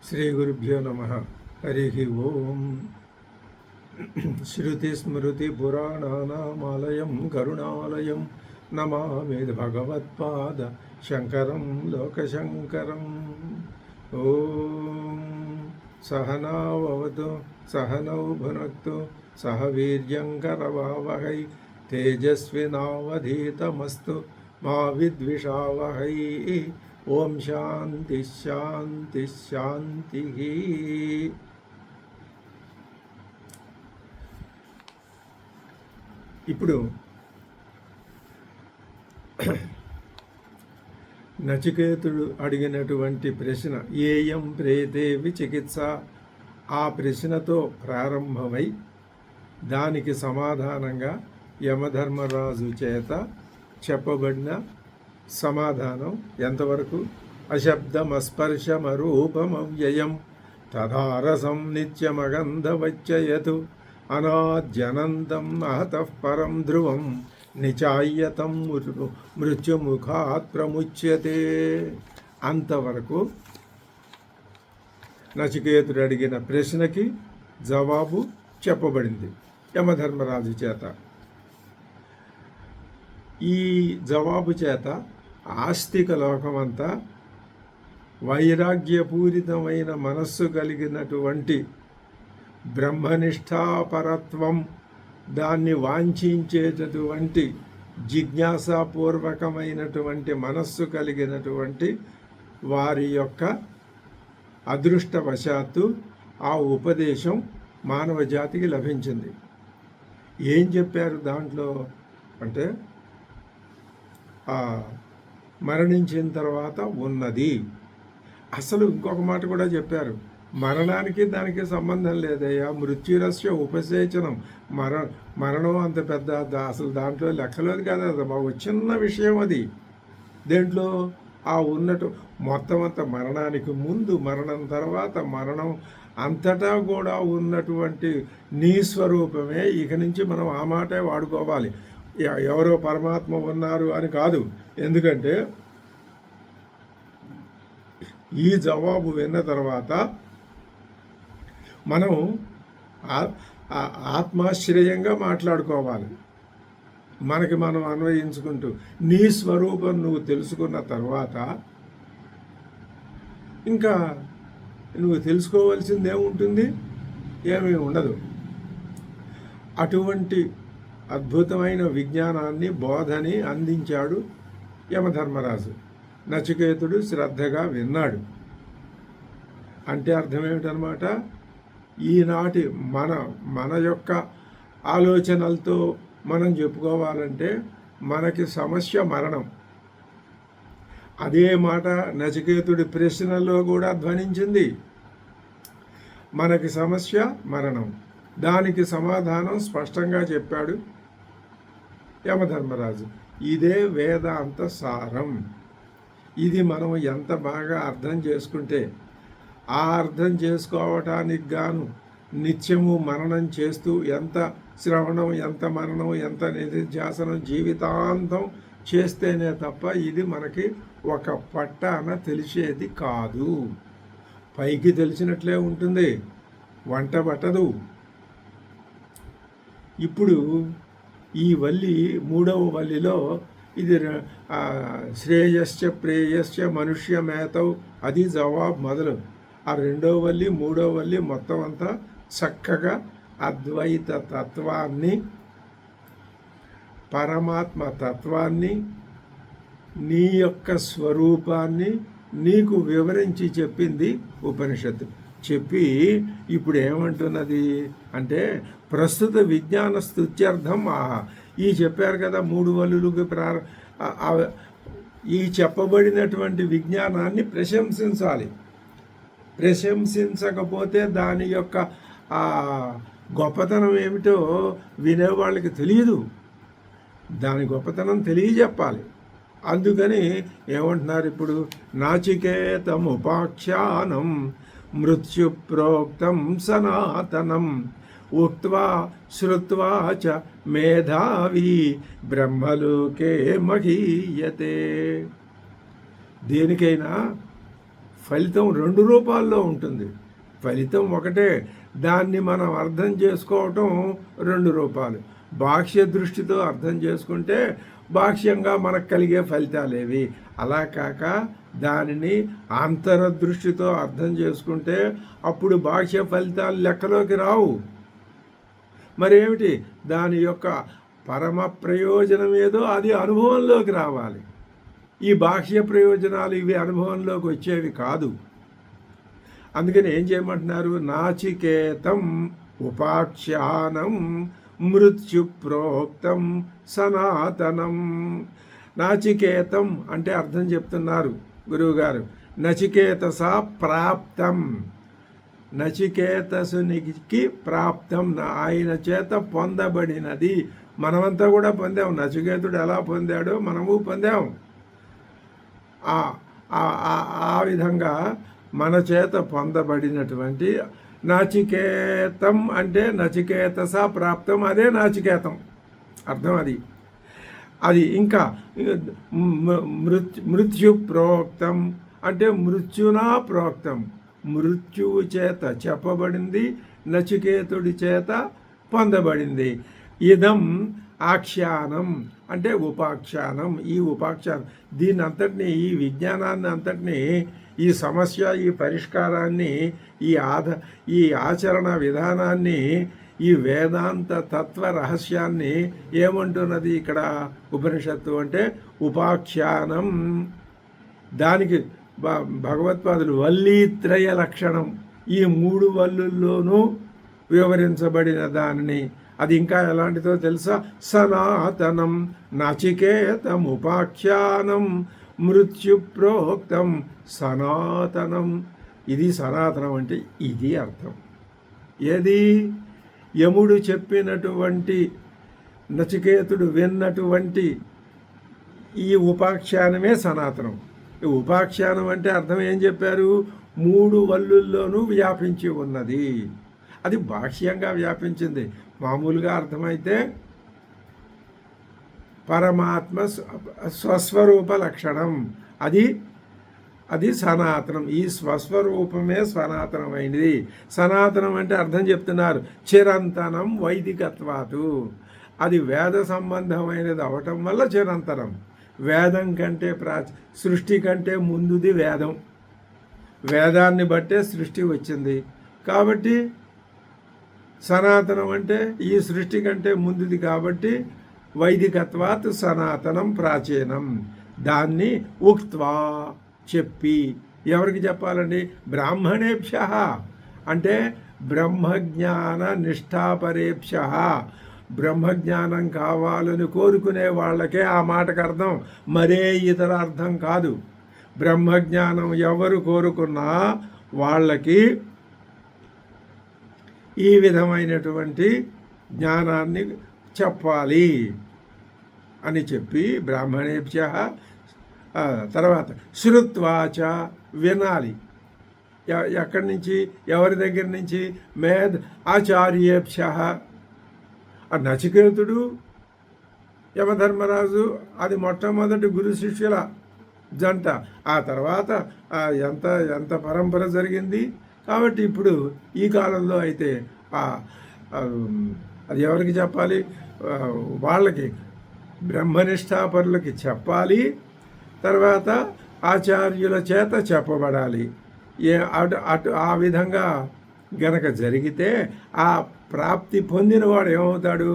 శ్రీగురుభ్యో నమ. హరి ఓం. శృతిస్మృతిపురాణానామాలయం కరుణాలయం నమామి భగవత్పాద శంకరం లోకశంకరం. ఓం సహనావతు సహనౌ భునక్తు సహ వీర్యంకరవావహై తేజస్వినావధీతమస్తు మా విద్విషావహై. ఓం శాంతి శాంతి శాంతి. ఇప్పుడు నచికేతుడు అడిగినటువంటి ప్రశ్న ఏయం ప్రేతే విచికిత్స, ఆ ప్రశ్నతో ప్రారంభమై దానికి సమాధానంగా యమధర్మరాజు చేత చెప్పబడిన సమాధానం ఎంతవరకు? అశబ్దమస్పర్శమరూపమవ్యయం తదారసం నిత్యమగంధవచ్చయతు అనాద్యనంతం అహతః పరం ధ్రువం నిచాయ్యతం మృత్యుముఖాత్ ప్రముచ్యతే. అంతవరకు నచికేతుడు అడిగిన ప్రశ్నకి జవాబు చెప్పబడింది యమధర్మరాజు చేత. ఈ జవాబు చేత ఆస్తిక లోకమంతా వైరాగ్యపూరితమైన మనస్సు కలిగినటువంటి బ్రహ్మనిష్టాపరత్వం, దాన్ని వాంఛించేటటువంటి జిజ్ఞాసాపూర్వకమైనటువంటి మనస్సు కలిగినటువంటి వారి యొక్క అదృష్టవశాత్తు ఆ ఉపదేశం మానవ జాతికి లభించింది. ఏం చెప్పారు దాంట్లో అంటే, మరణించిన తర్వాత ఉన్నది. అసలు ఇంకొక మాట కూడా చెప్పారు, మరణానికి దానికి సంబంధం లేదయ్యా, మృత్యురస్య ఉపసేచనం. మరణం అంత పెద్ద అసలు దాంట్లో లెక్కలేదు కదా, బాబు చిన్న విషయం అది. దేంట్లో ఆ ఉన్నట్టు మొత్తం అంతా మరణానికి ముందు, మరణం తర్వాత, మరణం అంతటా కూడా ఉన్నటువంటి నీ స్వరూపమే. ఇక నుంచి మనం ఆ మాటే వాడుకోవాలి, ఎవరో పరమాత్మ ఉన్నారు అని కాదు. ఎందుకంటే ఈ జవాబు విన్న తర్వాత మనం ఆత్మాశ్రయంగా మాట్లాడుకోవాలి, మనకి మనం అన్వయించుకుంటూ. నీ స్వరూపం నువ్వు తెలుసుకున్న తర్వాత ఇంకా నువ్వు తెలుసుకోవాల్సింది ఏముంటుంది? ఏమీ ఉండదు. అటువంటి అద్భుతమైన విజ్ఞానాన్ని, బోధని అందించాడు యమధర్మరాజు. నచికేతుడు శ్రద్ధగా విన్నాడు. అంటే అర్థం ఏమిటనమాట? ఈనాటి మన యొక్క ఆలోచనలతో మనం చెప్పుకోవాలంటే మనకి సమస్య మరణం. అదే మాట నచికేతుడి ప్రశ్నలో కూడా ధ్వనించింది. మనకి సమస్య మరణం, దానికి సమాధానం స్పష్టంగా చెప్పాడు యమధర్మరాజు. ఇదే వేదాంత సారం. ఇది మనం ఎంత బాగా అర్థం చేసుకుంటే, ఆ అర్థం చేసుకోవటానికి గాను నిత్యము మననం చేస్తూ, ఎంత శ్రవణం, ఎంత మననం, ఎంత నిధిధ్యాసనం జీవితాంతం చేస్తేనే తప్ప ఇది మనకి ఒక పట్టాన తెలిసేది కాదు. పైకి తెలిసినట్లే ఉంటుంది, వంట పట్టదు. ఇప్పుడు ఈ వల్లి, మూడవ వల్లిలో ఇది శ్రేయస్య ప్రేయస్య మనుష్యమేతౌ, అది జవాబు మొదలు. ఆ రెండవ వల్లి, మూడవ వల్లి మొత్తం అంతా చక్కగా అద్వైత తత్వాన్ని, పరమాత్మ తత్వాన్ని, నీ యొక్క స్వరూపాన్ని నీకు వివరించి చెప్పింది ఉపనిషత్తు. చెప్పి ఇప్పుడు ఏమంటున్నది అంటే, ప్రస్తుత విజ్ఞాన స్తుత్యర్థం ఈ చెప్పారు కదా మూడు వల్లులకి ఈ చెప్పబడినటువంటి విజ్ఞానాన్ని ప్రశంసించాలి. ప్రశంసించకపోతే దాని యొక్క గొప్పతనం ఏమిటో వినేవాళ్ళకి తెలియదు. దాని గొప్పతనం తెలియజెప్పాలి. అందుకని ఏమంటున్నారు ఇప్పుడు? నాచికేతముపాఖ్యానం మృత్యుప్రోక్తం సనాతనం ఉక్త్వా శ్రుత్వా చ మేధావి బ్రహ్మలోకే మహీయతే. దేనికైనా ఫలితం 2 రూపాల్లో ఉంటుంది. ఫలితం ఒకటే, దాన్ని మనం అర్థం చేసుకోవటం 2 రూపాలు. బాహ్య దృష్టితో అర్థం చేసుకుంటే బాహ్యంగా మనకు కలిగే ఫలితాలేవి, అలా కాక దానిని అంతరదృష్టితో అర్థం చేసుకుంటే అప్పుడు బాహ్య ఫలితాలు లెక్కలోకి రావు. మరేమిటి దాని యొక్క పరమ ప్రయోజనం ఏదో అది అనుభవంలోకి రావాలి. ఈ బాహ్య ప్రయోజనాలు ఇవి అనుభవంలోకి వచ్చేవి కాదు. అందుకని ఏం చేయమంటున్నారు? నాచికేతం ఉపాఖ్యానం మృత్యు ప్రోక్తం సనాతనం. నాచికేతం అంటే అర్థం చెప్తున్నారు గురువుగారు. నచికేతస ప్రాప్తం, నచికేతసునికి ప్రాప్తం, ఆయన చేత పొందబడినది. మనమంతా కూడా పొందాం. నచికేతుడు ఎలా పొందాడో మనము పొందాం. ఆ విధంగా మన చేత పొందబడినటువంటి నాచికేతం అంటే నచికేతస ప్రాప్తం, అదే నాచికేతం అర్థం. అది ఇంకా మృత్యు ప్రోక్తం అంటే మృత్యునా ప్రోక్తం, మృత్యువు చేత చెప్పబడింది, నచికేతుడి చేత పొందబడింది. ఇదం ఆఖ్యానం అంటే ఉపాఖ్యానం. ఈ ఉపాఖ్యానం దీని అంతటినీ, ఈ విజ్ఞానాన్ని అంతటినీ, ఈ సమస్య, ఈ పరిష్కారాన్ని, ఈ ఆచరణ విధానాన్ని, ఈ వేదాంత తత్వ రహస్యాన్ని ఏమంటున్నది ఇక్కడ ఉపనిషత్తు అంటే ఉపాఖ్యానం. దానికి భగవత్పాదులు వల్లీత్రయ లక్షణం, ఈ 3 వల్లుల్లోనూ వివరించబడిన దానిని, అది ఇంకా ఎలాంటిదో తెలుసా? సనాతనం నచికేతం ఉపాఖ్యానం మృత్యు ప్రోక్తం సనాతనం. ఇది సనాతనం అంటే ఇది అర్థం. ఏది? యముడు చెప్పినటువంటి, నచికేతుడు విన్నటువంటి ఈ ఉపాఖ్యానమే సనాతనం. ఈ ఉపాఖ్యానం అంటే అర్థం ఏం చెప్పారు? 3 వల్లుల్లోనూ వ్యాపించి ఉన్నది. అది బాహ్యంగా వ్యాపించింది. మామూలుగా అర్థమైతే పరమాత్మ స్వస్వరూప లక్షణం, అది సనాతనం. ఈ స్వస్వరూపమే సనాతనమైనది. సనాతనం అంటే అర్థం చెప్తున్నారు, చిరంతనం వైదికత్వాతు. అది వేద సంబంధమైనది అవటం వల్ల చిరంతనం. వేదం కంటే సృష్టి కంటే ముందుది వేదం. వేదాన్ని బట్టే సృష్టి వచ్చింది కాబట్టి సనాతనం అంటే ఈ సృష్టి కంటే ముందుది కాబట్టి వైదికత్వాత్ సనాతనం ప్రాచీనం. దాన్ని ఉక్త్వా చెప్పి, ఎవరికి చెప్పాలండి? బ్రాహ్మణేభ్య అంటే బ్రహ్మజ్ఞాన నిష్ఠాపరేభ్య, బ్రహ్మజ్ఞానం కావాలని కోరుకునే వాళ్ళకే ఆ మాటకు అర్థం, మరే ఇతర అర్థం కాదు. బ్రహ్మజ్ఞానం ఎవరు కోరుకున్నా వాళ్ళకి ఈ విధమైనటువంటి జ్ఞానాన్ని చెప్పాలి అని చెప్పి బ్రాహ్మణేభ్య. తర్వాత శ్రుత్వాచ వినాలి. ఎక్కడి నుంచి? ఎవరి దగ్గర నుంచి? ఆచార్యేభ్య. నచికేతుడు, యమధర్మరాజు అది మొట్టమొదటి గురు శిష్యుల జంట. ఆ తర్వాత ఎంత పరంపర జరిగింది. కాబట్టి ఇప్పుడు ఈ కాలంలో అయితే అది ఎవరికి చెప్పాలి? వాళ్ళకి బ్రహ్మనిష్టాపరులకి చెప్పాలి. తర్వాత ఆచార్యుల చేత చెప్పబడాలి. ఆ విధంగా గనక జరిగితే ఆ ప్రాప్తి పొందినవాడు ఏమవుతాడు?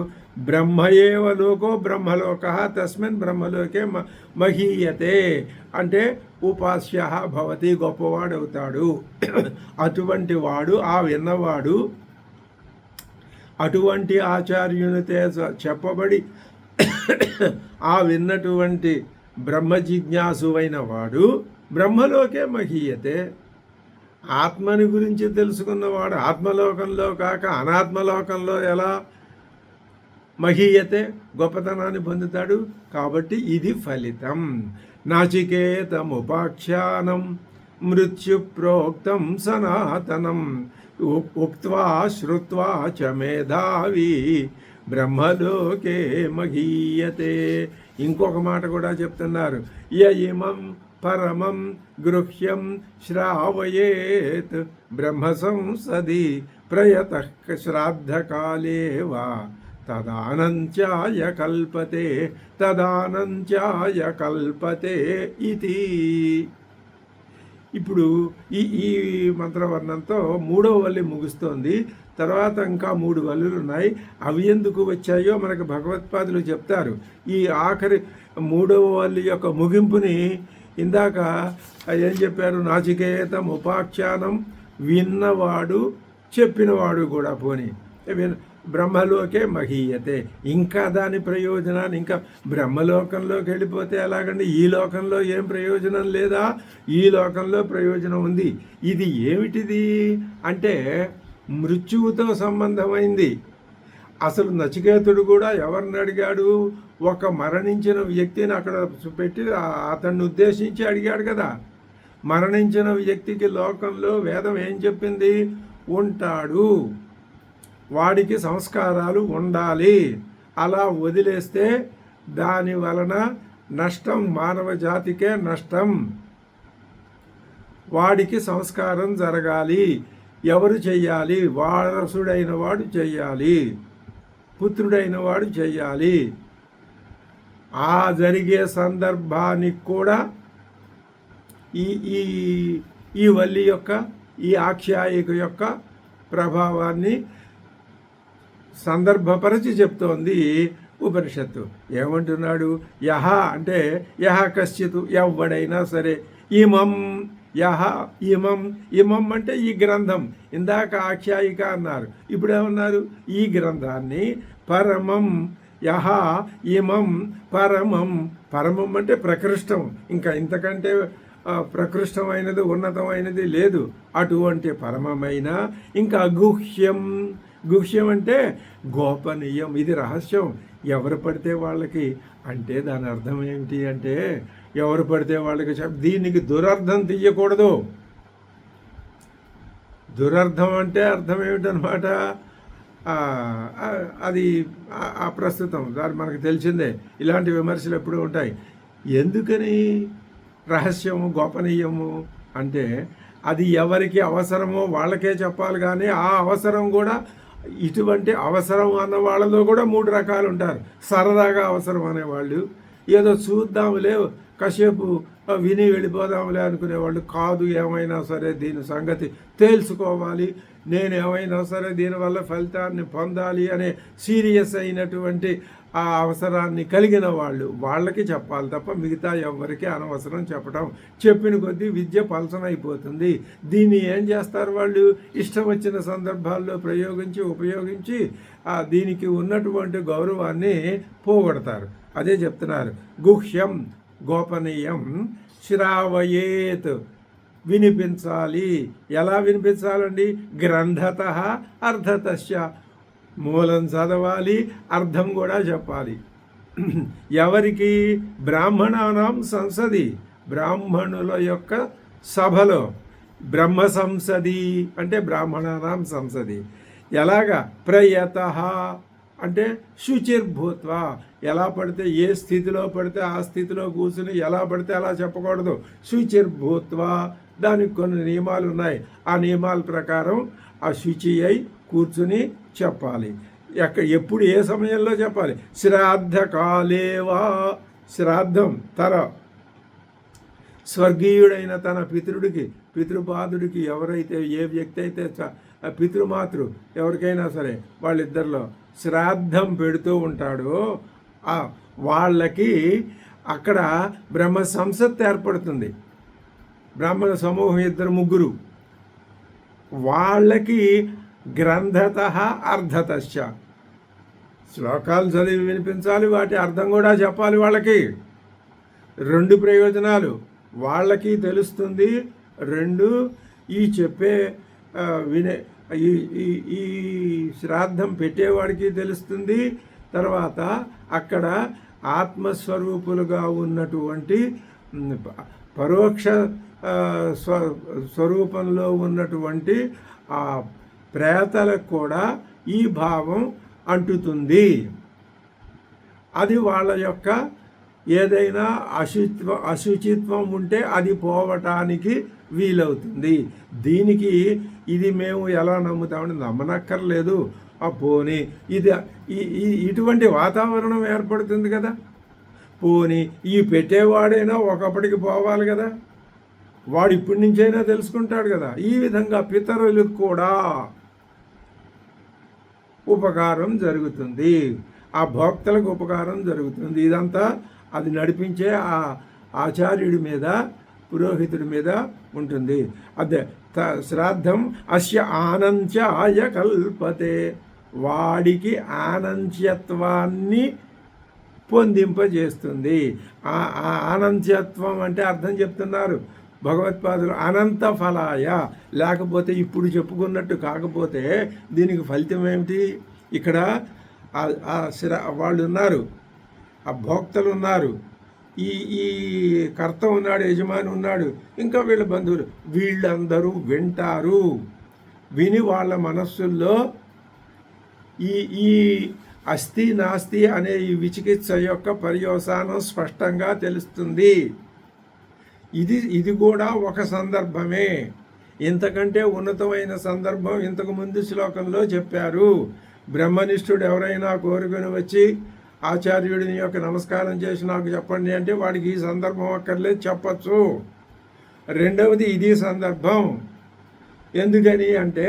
బ్రహ్మయేవ లోకో బ్రహ్మలోక తస్మిన్ బ్రహ్మలోకే మహీయతే అంటే ఉపాస్య భవతి, గొప్పవాడవుతాడు. అటువంటి వాడు, ఆ విన్నవాడు, అటువంటి ఆచార్యునితే చెప్పబడి ఆ విన్నటువంటి బ్రహ్మ జిజ్ఞాసువైన వాడు బ్రహ్మలోకే మహీయతే. ఆత్మని గురించి తెలుసుకున్నవాడు ఆత్మలోకంలో కాక అనాత్మలోకంలో ఎలా మహీయతే, గొప్పతనాన్ని పొందుతాడు. కాబట్టి ఇది ఫలితం. నాచికేతం ఉపాఖ్యానం మృత్యు ప్రోక్తం సనాతనం ఉక్త్వా శ్రుత్వా చ మేధావి బ్రహ్మలోకే మహీయతే. ఇంకొక మాట కూడా చెప్తున్నారు, ఇమం పరమం గృహ్యం శ్రావయేత్ బ్రహ్మ సంసది ప్రయతః శ్రాద్ధకాలే వా తదానంత్యాయ కల్పతే ఇది. ఇప్పుడు ఈ మంత్రవర్ణంతో 3వ వల్లి ముగుస్తోంది. తర్వాత ఇంకా 3 వల్లులు ఉన్నాయి. అవి ఎందుకు వచ్చాయో మనకు భగవత్పాదులు చెప్తారు. ఈ ఆఖరి 3వ వల్లి యొక్క ముగింపుని ఇందాక ఏం చెప్పారు? నాచికేతం ఉపాఖ్యానం విన్నవాడు చెప్పినవాడు కూడా పోని బ్రహ్మలోకే మహీయతే. ఇంకా దాని ప్రయోజనాన్ని ఇంకా బ్రహ్మలోకంలోకి వెళ్ళిపోతే ఎలాగండి? ఈ లోకంలో ఏం ప్రయోజనం లేదా? ఈ లోకంలో ప్రయోజనం ఉంది. ఇది ఏమిటిది అంటే మృత్యువుతో సంబంధమైంది. అసలు నచికేతుడు కూడా ఎవరిని అడిగాడు? ఒక మరణించిన వ్యక్తిని అక్కడ పెట్టి అతన్ని ఉద్దేశించి అడిగాడు కదా. మరణించిన వ్యక్తికి లోకంలో వేదం ఏం చెప్పింది? ఉంటాడు, వాడికి సంస్కారాలు ఉండాలి. అలా వదిలేస్తే దాని వలన నష్టం, మానవ జాతికే నష్టం. వాడికి సంస్కారం జరగాలి. ఎవరు చెయ్యాలి? వారసుడైన వాడు చెయ్యాలి, పుత్రుడైన వాడు చెయ్యాలి. ఆ జరిగే సందర్భానికి కూడా ఈ ఈ ఈ వల్లి యొక్క, ఈ ఆఖ్యాయిక యొక్క ప్రభావాన్ని సందర్భపరచి చెప్తోంది ఉపనిషత్తు. ఏమంటున్నాడు? యహ అంటే యహ కశ్చిత్, ఎవడైనా సరే, ఇమం యహ ఇమం అంటే ఈ గ్రంథం. ఇందాక ఆఖ్యాయిక అన్నారు, ఇప్పుడు ఏమన్నారు? ఈ గ్రంథాన్ని పరమం యహ ఇమం పరమం అంటే ప్రకృష్టం. ఇంకా ఇంతకంటే ప్రకృష్టమైనది, ఉన్నతమైనది లేదు. అటువంటి పరమమైన, ఇంకా గుహ్యం అంటే గోపనీయం, ఇది రహస్యం. ఎవరు పడితే వాళ్ళకి అంటే దాని అర్థం ఏమిటి అంటే ఎవరు పడితే వాళ్ళకి దీనికి దురర్థం తీయకూడదు. దురర్థం అంటే అర్థం ఏమిటనమాట? అది ప్రస్తుతం దాని మనకు తెలిసిందే. ఇలాంటి విమర్శలు ఎప్పుడూ ఉంటాయి. ఎందుకని రహస్యము గోపనీయము అంటే అది ఎవరికి అవసరమో వాళ్ళకే చెప్పాలి. కానీ ఆ అవసరం కూడా, ఇటువంటి అవసరం అన్న వాళ్ళలో కూడా 3 రకాలు ఉంటారు. సరదాగా అవసరం అనేవాళ్ళు, ఏదో చూద్దాంలే కాసేపు విని వెళ్ళిపోదాంలే అనుకునేవాళ్ళు. కాదు, ఏమైనా సరే దీని సంగతి తెలుసుకోవాలి, నేను ఏమైనా సరే దీనివల్ల ఫలితాన్ని పొందాలి అనే సీరియస్ అయినటువంటి ఆ అవసరాన్ని కలిగిన వాళ్ళకి చెప్పాలి తప్ప మిగతా ఎవరికి అనవసరం చెప్పడం. చెప్పిన కొద్దీ విద్య పలసనైపోతుంది. దీన్ని ఏం చేస్తారు వాళ్ళు? ఇష్టం వచ్చిన సందర్భాల్లో ఉపయోగించి దీనికి ఉన్నటువంటి గౌరవాన్ని పోగొడతారు. అదే చెప్తున్నారు. గుహ్యం గోపనీయం శ్రావయేత్ వినిపించాలి. ఎలా వినిపించాలండి? గ్రంథతః అర్థతశ్చ, మూలం చదవాలి, అర్థం కూడా చెప్పాలి. ఎవరికి? బ్రాహ్మణానాం సంసది, బ్రాహ్మణుల యొక్క సభలో. బ్రహ్మ సంసది అంటే బ్రాహ్మణానాం సంసది. ఎలాగా? ప్రయతః అంటే శుచిర్భూత్వ, ఎలా పడితే ఏ స్థితిలో పడితే ఆ స్థితిలో కూర్చుని ఎలా పడితే అలా చెప్పకూడదు. శుచిర్భూత్వ, దానికి కొన్ని నియమాలు ఉన్నాయి. ఆ నియమాల ప్రకారం ఆ శుచి అయి కూర్చుని చెప్పాలి. ఎప్పుడు ఏ సమయంలో చెప్పాలి? శ్రాద్ధకాలేవా, శ్రాద్ధం స్వర్గీయుడైన తన పితృపాదుడికి ఎవరైతే, ఏ వ్యక్తి అయితే పితృమాతృ ఎవరికైనా సరే వాళ్ళిద్దరిలో శ్రాద్ధం పెడుతూ ఉంటాడో వాళ్ళకి అక్కడ బ్రహ్మ సంసత్ ఏర్పడుతుంది. బ్రాహ్మణ సమూహం 2-3 వాళ్ళకి గ్రంథతః అర్థతశ్చ, శ్లోకాలు చదివి వినిపించాలి, వాటి అర్థం కూడా చెప్పాలి. వాళ్ళకి 2 ప్రయోజనాలు వాళ్ళకి తెలుస్తుంది. 2 ఈ చెప్పే ఈ శ్రాద్ధం పెట్టేవాడికి తెలుస్తుంది. తర్వాత అక్కడ ఆత్మస్వరూపులుగా ఉన్నటువంటి పరోక్ష స్వరూపంలో ఉన్నటువంటి ఆ ప్రేతలకు కూడా ఈ భావం అంటుతుంది. అది వాళ్ళ యొక్క ఏదైనా అశుచిత్వం ఉంటే అది పోవటానికి వీలవుతుంది. దీనికి ఇది మేము ఎలా నమ్ముతామని నమ్మనక్కర్లేదు. పోనీ ఇది ఇటువంటి వాతావరణం ఏర్పడుతుంది కదా. పోనీ ఈ పెట్టేవాడైనా ఒకప్పటికి పోవాలి కదా, వాడు ఇప్పటి నుంచైనా తెలుసుకుంటాడు కదా. ఈ విధంగా పితరులకు కూడా ఉపకారం జరుగుతుంది, ఆ భోక్తలకు ఉపకారం జరుగుతుంది. ఇదంతా అది నడిపించే ఆ ఆచార్యుడి మీద, పురోహితుడి మీద ఉంటుంది. అదే శ్రాద్ధం అస్య ఆనంత్యాయ కల్పతే, వాడికి ఆనంత్యత్వాన్ని పొందింపజేస్తుంది. ఆ ఆనంత్యత్వం అంటే అర్థం చెప్తున్నారు భగవత్పాదులు, అనంత ఫలాయ. లేకపోతే ఇప్పుడు చెప్పుకున్నట్టు కాకపోతే దీనికి ఫలితం ఏమిటి? ఇక్కడ వాళ్ళు ఉన్నారు, ఆ భోక్తలు ఉన్నారు, ఈ ఈ కర్త ఉన్నాడు, యజమాని ఉన్నాడు, ఇంకా వీళ్ళ బంధువులు, వీళ్ళందరూ వింటారు. విని వాళ్ళ మనస్సుల్లో ఈ ఈ అస్థి నాస్తి అనే ఈ విచికిత్స యొక్క పర్యవసానం స్పష్టంగా తెలుస్తుంది. ఇది కూడా ఒక సందర్భమే. ఇంతకంటే ఉన్నతమైన సందర్భం ఇంతకు ముందు శ్లోకంలో చెప్పారు. బ్రహ్మనిష్ఠుడు ఎవరైనా కోరుకుని వచ్చి ఆచార్యుడిని యొక్క నమస్కారం చేసి నాకు చెప్పండి అంటే వాడికి ఈ సందర్భం అక్కర్లేదు, చెప్పచ్చు. రెండవది ఇది సందర్భం. ఎందుకని అంటే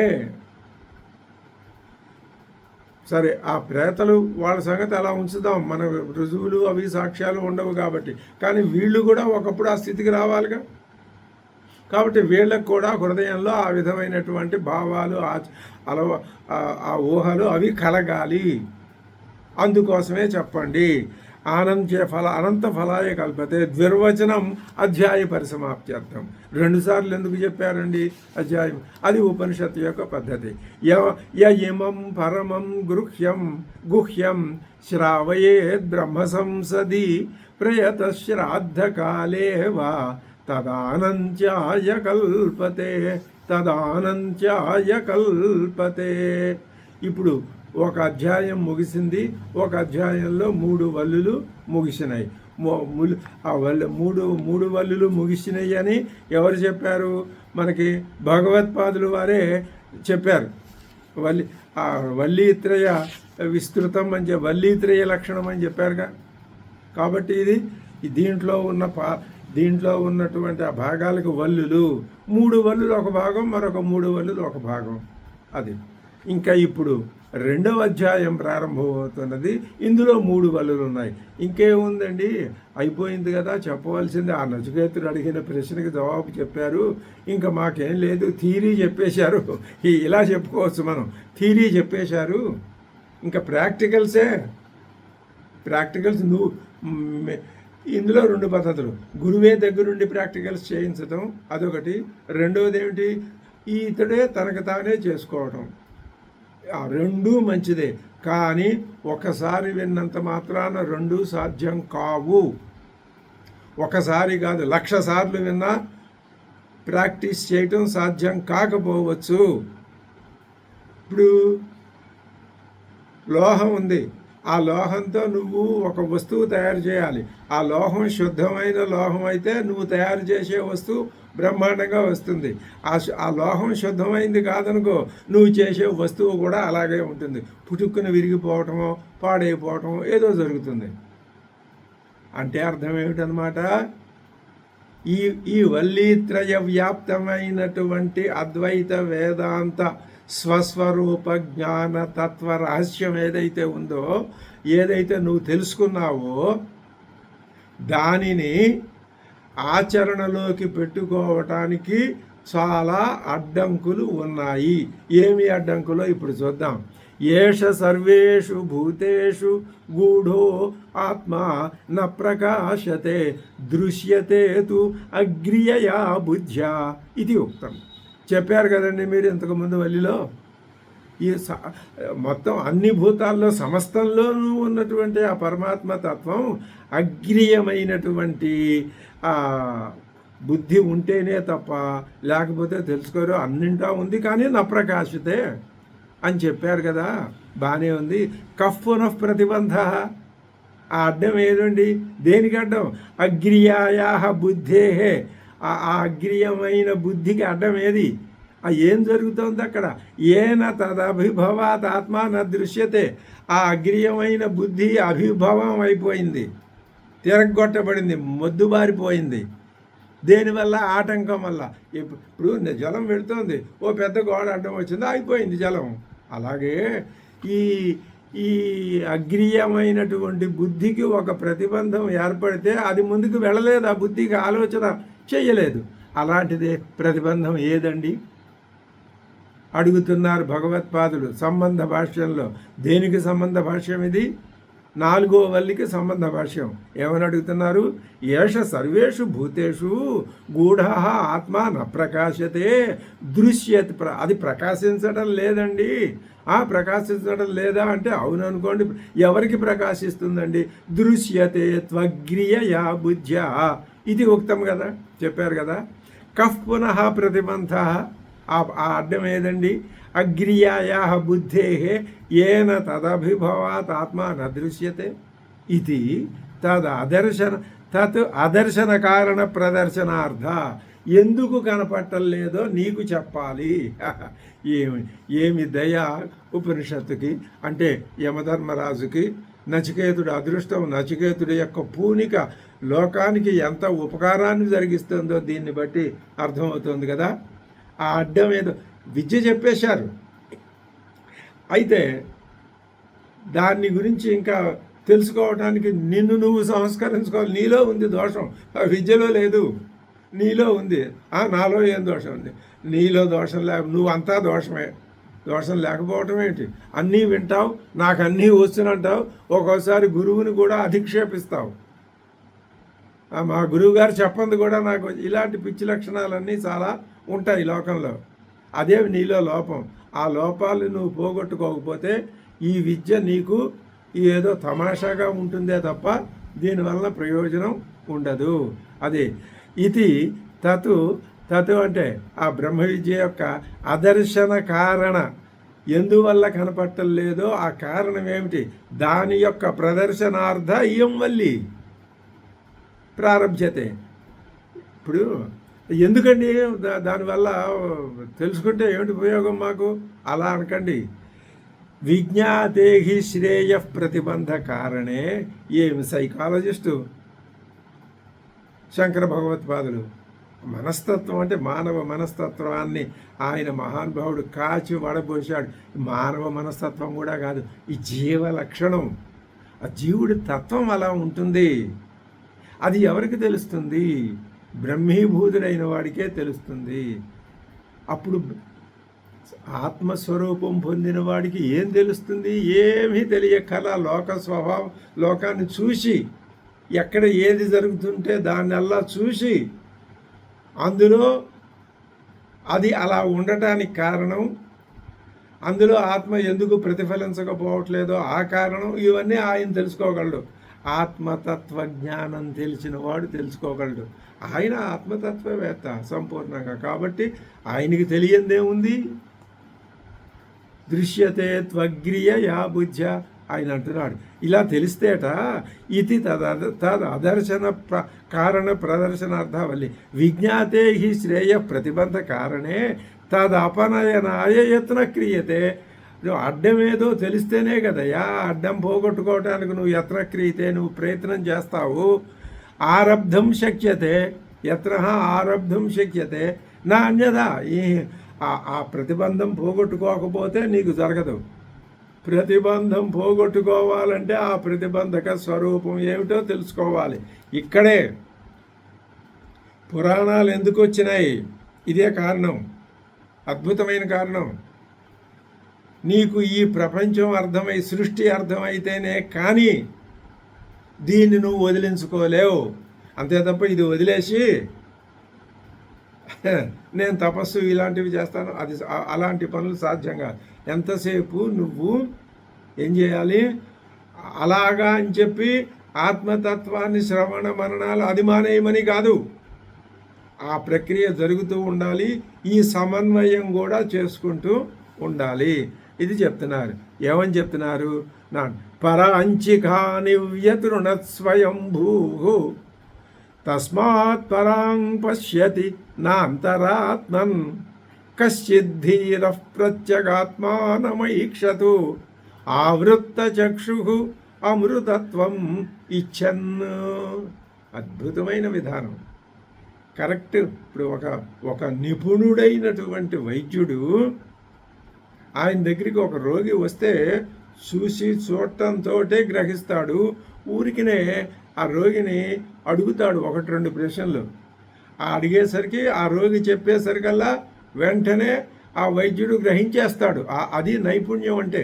సరే ఆ ప్రేతలు వాళ్ళ సంగతి అలా ఉంచుదాం, మన రుజువులు అవి సాక్ష్యాలు ఉండవు కాబట్టి. కానీ వీళ్ళు కూడా ఒకప్పుడు ఆ స్థితికి రావాలిగా. కాబట్టి వీళ్ళకు కూడా హృదయంలో ఆ విధమైనటువంటి భావాలు, ఆ ఊహలు అవి కలగాలి. అందుకోసమే చెప్పండి. అనంత ఫలాయ కల్పతే ద్విర్వచనం అధ్యాయ పరిసమాప్త్యర్థం. 2 సార్లు ఎందుకు చెప్పారండి అధ్యాయం? అది ఉపనిషత్తు యొక్క పద్ధతి. ఇమం పరమం గుహ్యం శ్రావయేద్ బ్రహ్మ సంసది ప్రయత శ్రాద్ధకాలే వా తదానంత్యాయ కల్పతే. ఇప్పుడు ఒక అధ్యాయం ముగిసింది, ఒక అధ్యాయంలో 3 వల్లులు ముగిసినాయి. మూడు వల్లులు ముగిసినాయి అని ఎవరు చెప్పారు? మనకి భగవత్పాదులు వారే చెప్పారు. వల్లీత్రయ విస్తృతం అని వల్లీత్రయ లక్షణం అని చెప్పారుగా. కాబట్టి ఇది దీంట్లో ఉన్నటువంటి ఆ భాగాలకు వల్లులు, 3 వల్లులు ఒక భాగం, మరొక 3 వల్లులు ఒక భాగం. అది ఇంకా ఇప్పుడు 2వ అధ్యాయం ప్రారంభమవుతున్నది. ఇందులో 3 వల్లులు ఉన్నాయి. ఇంకేముందండి, అయిపోయింది కదా, చెప్పవలసింది. ఆ నచికేతుడు అడిగిన ప్రశ్నకి జవాబు చెప్పారు, ఇంకా మాకేం లేదు, థీరీ చెప్పేశారు. ఇలా చెప్పుకోవచ్చు మనం, థీరీ చెప్పేశారు. ఇంకా ప్రాక్టికల్స్ నువ్వు ఇందులో 2 పద్ధతులు. గురువే దగ్గరుండి ప్రాక్టికల్స్ చేయించడం అదొకటి. రెండవది ఏమిటి, ఇతడే తనకు తానే చేసుకోవటం. ఆ 2 మంచిదే. కానీ ఒకసారి విన్నంత మాత్రాన 2 సాధ్యం కావు. ఒకసారి కాదు, 1,00,000 సార్లు విన్నా ప్రాక్టీస్ చేయటం సాధ్యం కాకపోవచ్చు. ఇప్పుడు లోహం ఉంది, ఆ లోహంతో నువ్వు ఒక వస్తువు తయారు చేయాలి. ఆ లోహం శుద్ధమైన లోహం అయితే నువ్వు తయారు చేసే వస్తువు బ్రహ్మాండంగా వస్తుంది. ఆ లోహం శుద్ధమైంది కాదనుకో, నువ్వు చేసే వస్తువు కూడా అలాగే ఉంటుంది. పుట్టుక్కుని విరిగిపోవటమో పాడైపోవటమో ఏదో జరుగుతుంది. అంటే అర్థం ఏమిటనమాట, ఈ వల్లీత్రయ వ్యాప్తమైనటువంటి అద్వైత వేదాంత స్వస్వరూప జ్ఞాన తత్వ రహస్యం ఏదైతే ఉందో, ఏదైతే నువ్వు తెలుసుకున్నావో దానిని ఆచరణలోకి పెట్టుకోవటానికి చాలా అడ్డంకులు ఉన్నాయి. ఏమి అడ్డంకులో ఇప్పుడు చూద్దాం. ఏష సర్వేషు భూతేషు గూఢో ఆత్మా న ప్రకాశతే దృశ్యతే తు అగ్రియయా బుద్ధ్యా ఇది ఉక్తం. చెప్పారు కదండి మీరు ఇంతకుముందు వల్లిలో. ఈ మొత్తం అన్ని భూతాల్లో సమస్తంలోనూ ఉన్నటువంటి ఆ పరమాత్మ తత్వం అగ్రియమైనటువంటి బుద్ధి ఉంటేనే తప్ప లేకపోతే తెలుసుకోరు. అన్నింటా ఉంది కానీ నప్రకాశితే అని చెప్పారు కదా, బాగానే ఉంది. కఫ్ఫున ప్రతిబంధ, ఆ అడ్డం ఏదండి? దేనికి అడ్డం? అగ్రియాయా బుద్ధేహే. ఆ అగ్రియమైన బుద్ధికి అడ్డం ఏది? ఏం జరుగుతోంది అక్కడ? ఏన తదభిభవాత్ ఆత్మ న దృశ్యతే. ఆ అగ్రియమైన బుద్ధి అభిభవం అయిపోయింది, తిరగొట్టబడింది, మొద్దుబారిపోయింది. దేనివల్ల? ఆటంకం వల్ల. ఇప్పుడు జలం వెళుతోంది, ఓ పెద్ద గోడ అడ్డం వచ్చింది, అయిపోయింది జలం. అలాగే ఈ ఈ అగ్రీయమైనటువంటి బుద్ధికి ఒక ప్రతిబంధం ఏర్పడితే అది ముందుకు వెళ్ళలేదు, ఆ బుద్ధికి ఆలోచన చేయలేదు. అలాంటిదే ప్రతిబంధం ఏదండి అడుగుతున్నారు భగవత్పాదులు సంబంధ భాష్యంలో. దేనికి సంబంధ భాష్యం ఇది? 4వ వల్లికి సంబంధ భాష్యం. ఏమని అడుగుతున్నారు? ఏష సర్వేషు భూతేషు గూఢ ఆత్మ న ప్రకాశతే దృశ్యత్. అది ప్రకాశించడం లేదండి. ప్రకాశించడం లేదా అంటే అవును అనుకోండి. ఎవరికి ప్రకాశిస్తుందండి? దృశ్యతే త్వగ్రియయా బుద్ధ్యా ఇది ఉక్తం కదా, చెప్పారు కదా. కఫ్ పునః ప్రతిబంధ. ఆ అడ్డం ఏదండి? అగ్రియాయా బుద్ధే ఏన తదభిభవాత్ ఆత్మ న దృశ్యతే ఇది తత్ అదర్శన కారణ ప్రదర్శనార్థ. ఎందుకు కనపట్టలేదో నీకు చెప్పాలి. ఏమి దయ ఉపనిషత్తుకి. అంటే యమధర్మరాజుకి నచికేతుడు అదృష్టం, నచికేతుడి యొక్క పూనిక లోకానికి ఎంత ఉపకారాన్ని జరిగిస్తుందో దీన్ని బట్టి అర్థమవుతుంది కదా. ఆ అడ్డం ఏదో విద్య చెప్పేశారు, అయితే దాన్ని గురించి ఇంకా తెలుసుకోవడానికి నిన్ను నువ్వు సంస్కరించుకోవాలి. నీలో ఉంది దోషం, విద్యలో లేదు, నీలో ఉంది. నాలో ఏం దోషం ఉంది? నీలో దోషం నువ్వు అంతా దోషమే. దోషం లేకపోవటం ఏంటి? అన్నీ వింటావు, నాకు అన్నీ వస్తునంటావు, ఒక్కోసారి గురువుని కూడా అధిక్షేపిస్తావు. మా గురువు గారు చెప్పంది కూడా నాకు. ఇలాంటి పిచ్చి లక్షణాలన్నీ చాలా ఉంటాయి లోకంలో. అదే నీలో లోపం. ఆ లోపాలు నువ్వు పోగొట్టుకోకపోతే ఈ విద్య నీకు ఏదో తమాషాగా ఉంటుందే తప్ప దీనివల్ల ప్రయోజనం ఉండదు. అదే ఇది తతు అంటే ఆ బ్రహ్మ విద్య యొక్క అదర్శన కారణ. ఎందువల్ల కనపట్టం లేదో ఆ కారణం ఏమిటి? దాని యొక్క ప్రదర్శనార్థ ఇయం వల్లి ప్రారంభ్యతే. ఇప్పుడు ఎందుకండి దానివల్ల తెలుసుకుంటే ఏమిటి ఉపయోగం మాకు? అలా అనకండి. విజ్ఞాతే హి శ్రేయ ప్రతిబంధ కారణే. ఏమి సైకాలజిస్టు శంకర భగవత్పాదులు. మనస్తత్వం అంటే మానవ మనస్తత్వాన్ని ఆయన మహానుభావుడు కాచి వడబోశాడు. మానవ మనస్తత్వం కూడా కాదు, ఈ జీవ లక్షణం. ఆ జీవుడి తత్వం అలా ఉంటుంది. అది ఎవరికి తెలుస్తుంది? బ్రహ్మీభూతుడైన వాడికే తెలుస్తుంది. అప్పుడు ఆత్మస్వరూపం పొందిన వాడికి ఏం తెలుస్తుంది? ఏమీ తెలియకల లోక స్వభావం, లోకాన్ని చూసి ఎక్కడ ఏది జరుగుతుంటే దాన్నల్లా చూసి అందులో అది అలా ఉండటానికి కారణం, అందులో ఆత్మ ఎందుకు ప్రతిఫలించకపోవట్లేదో ఆ కారణం, ఇవన్నీ ఆయన తెలుసుకోగలడు. ఆత్మతత్వ జ్ఞానం తెలిసిన వాడు తెలుసుకోగలడు. ఆయన ఆత్మతత్వవేత్త సంపూర్ణంగా. కాబట్టి ఆయనకి తెలియందేముంది? దృశ్యతే త్వగ్రియ యా బుద్ధ్య ఆయన అంటున్నాడు. ఇలా తెలిస్తేట ఇది అదర్శన కారణ ప్రదర్శనార్థవల్లి విజ్ఞాతే హి శ్రేయ ప్రతిబంధ కారణే తదపనయనాయ యత్న క్రియతే. అడ్డమేదో తెలిస్తేనే కదయా అడ్డం పోగొట్టుకోవటానికి నువ్వు యత్న క్రియతే, నువ్వు ప్రయత్నం చేస్తావు. ఆరబ్ధం శక్యతే, యత్న ఆరబ్ధం శక్యతే నా అన్యదా. ఆ ప్రతిబంధం పోగొట్టుకోకపోతే నీకు జరగదు. ప్రతిబంధం పోగొట్టుకోవాలంటే ఆ ప్రతిబంధక స్వరూపం ఏమిటో తెలుసుకోవాలి. ఇక్కడే పురాణాలు ఎందుకు వచ్చినాయి? ఇదే కారణం, అద్భుతమైన కారణం. నీకు ఈ ప్రపంచం అర్థమై, సృష్టి అర్థమైతేనే కానీ దీన్ని నువ్వు వదిలించుకోలేవు. అంతే తప్ప ఇది వదిలేసి నేను తపస్సు ఇలాంటివి చేస్తాను, అది అలాంటి పనులు సాధ్యం కాదు. ఎంతసేపు నువ్వు ఏం చేయాలి? అలాగా అని చెప్పి ఆత్మతత్వాన్ని శ్రవణ మననాలు అది మానేయమని కాదు, ఆ ప్రక్రియ జరుగుతూ ఉండాలి. ఈ సమన్వయం కూడా చేసుకుంటూ ఉండాలి. ఇది చెప్తున్నారు. ఏమని చెప్తున్నారు? పరాంచికాని వ్యతృణత్ స్వయంభూ తస్మాత్ పరాం పశ్యతి నాంతరాత్మన్ కశ్చిద్ధీర ప్రత్యగాత్మానమైక్షతు ఆవృత్తచక్షు అమృతత్వం ఇచ్చన్. అద్భుతమైన విధానం. కరెక్ట్. ఇప్పుడు ఒక నిపుణుడైనటువంటి వైద్యుడు ఆయన దగ్గరికి ఒక రోగి వస్తే చూసి చూడటంతో గ్రహిస్తాడు. ఊరికినే ఆ రోగిని అడుగుతాడు 1-2 ప్రశ్నలు. అడిగేసరికి ఆ రోగి చెప్పేసరికల్లా వెంటనే ఆ వైద్యుడు గ్రహించేస్తాడు. అది నైపుణ్యం అంటే.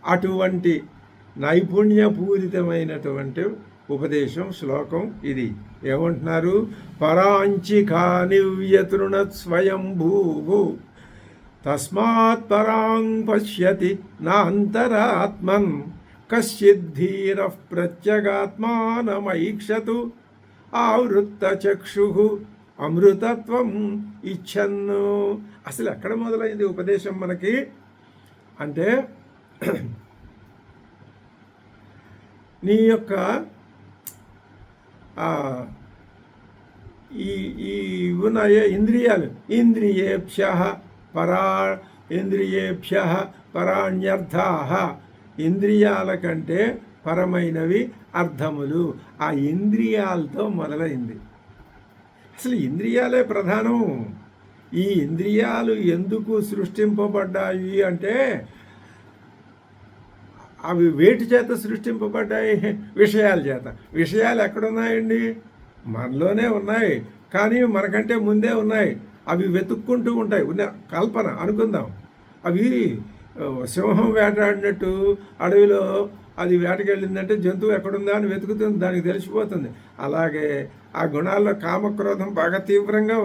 అటువంటి నైపుణ్యపూరితమైనటువంటి ఉపదేశం శ్లోకం ఇది. ఏమంటున్నారు? పరాంచికాని వ్యతృణత్ స్వయంభూ తస్మాత్ పరాం పశ్యతి నాంతరాత్మన్ కశ్చిద్ధీర ప్రత్యగాత్మానమైక్షతు ఆవృత్తచక్షు అమృతత్వం ఇచ్చన్ను. అసలు ఎక్కడ మొదలైంది ఉపదేశం మనకి అంటే, నీ యొక్క ఈ ఉన్నాయే ఇంద్రియాలు, ఇంద్రియేభ్య పరాణ్యర్థా, ఇంద్రియాల కంటే పరమైనవి అర్థములు. ఆ ఇంద్రియాలతో మొదలైంది. అసలు ఇంద్రియాలే ప్రధానం. ఈ ఇంద్రియాలు ఎందుకు సృష్టింపబడ్డాయి అంటే, అవి వేటి చేత సృష్టింపబడ్డాయి? విషయాల చేత. విషయాలు ఎక్కడున్నాయండి? మనలోనే ఉన్నాయి, కానీ మనకంటే ముందే ఉన్నాయి. అవి వెతుక్కుంటూ ఉంటాయి. కల్పన అనుకుందాం. అవి సింహం వేటాడినట్టు అడవిలో అది వేటకెళ్ళిందంటే జంతువు ఎక్కడుందా అని వెతుకుతుంది, దానికి తెలిసిపోతుంది. అలాగే ఆ గుణాల్లో కామక్రోధం బాగా తీవ్రంగా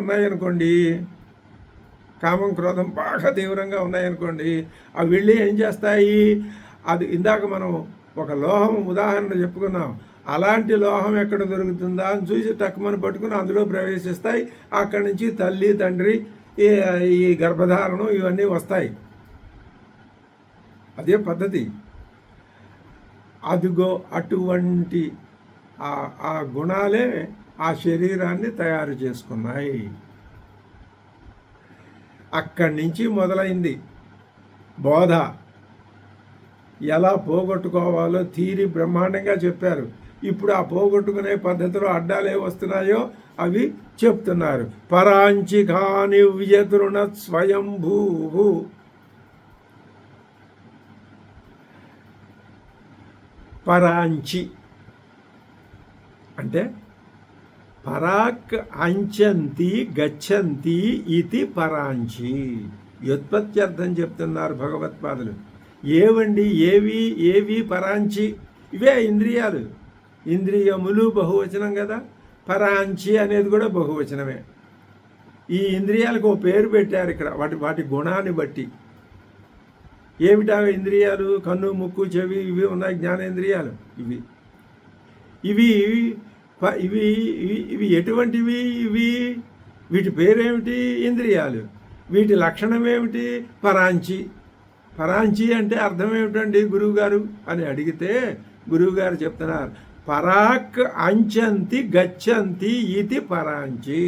ఉన్నాయనుకోండి, అవి వెళ్ళి ఏం చేస్తాయి? అది ఇందాక మనం ఒక లోహం ఉదాహరణ చెప్పుకున్నాం. అలాంటి లోహం ఎక్కడ దొరుకుతుందా అని చూసి టక్కుమని పట్టుకుని అందులో ప్రవేశిస్తాయి. అక్కడి నుంచి తల్లి తండ్రి ఈ గర్భధారణం ఇవన్నీ వస్తాయి. అదే పద్ధతి. అదిగో అటువంటి ఆ గుణాలే ఆ శరీరాన్ని తయారు చేసుకున్నాయి. అక్కడి నుంచి మొదలైంది బోధ. ఎలా పోగొట్టుకోవాలో థీరీ బ్రహ్మాండంగా చెప్పారు. ఇప్పుడు ఆ పోగొట్టుకునే పద్ధతిలో అడ్డాలే వస్తున్నాయో అవి చెప్తున్నారు. పరాంచికాని వ్యతృణత్ స్వయంభూ. పరాంచి అంటే పరాక్ అంచంతి గచ్చంతి ఇది పరాంచి. వ్యుత్పత్త్యర్థం చెప్తున్నారు భగవత్పాదులు. ఏవండి ఏవి పరాంచి? ఇవే ఇంద్రియాలు. ఇంద్రియములు బహువచనం కదా, పరాంచి అనేది కూడా బహువచనమే. ఈ ఇంద్రియాలకు ఓ పేరు పెట్టారు ఇక్కడ, వాటి గుణాన్ని బట్టి. ఏమిటా ఇంద్రియాలు? కన్ను, ముక్కు, చెవి ఇవి ఉన్నాయి, జ్ఞానేంద్రియాలు. ఇవి ఎటువంటివి? వీటి పేరేమిటి? ఇంద్రియాలు. వీటి లక్షణం ఏమిటి? పరాంచి. పరాంచి అంటే అర్థం ఏమిటండి గురువుగారు అని అడిగితే గురువుగారు చెప్తున్నారు, పరాక్ అంచంతి గచ్చంతి ఇది పరాంచి.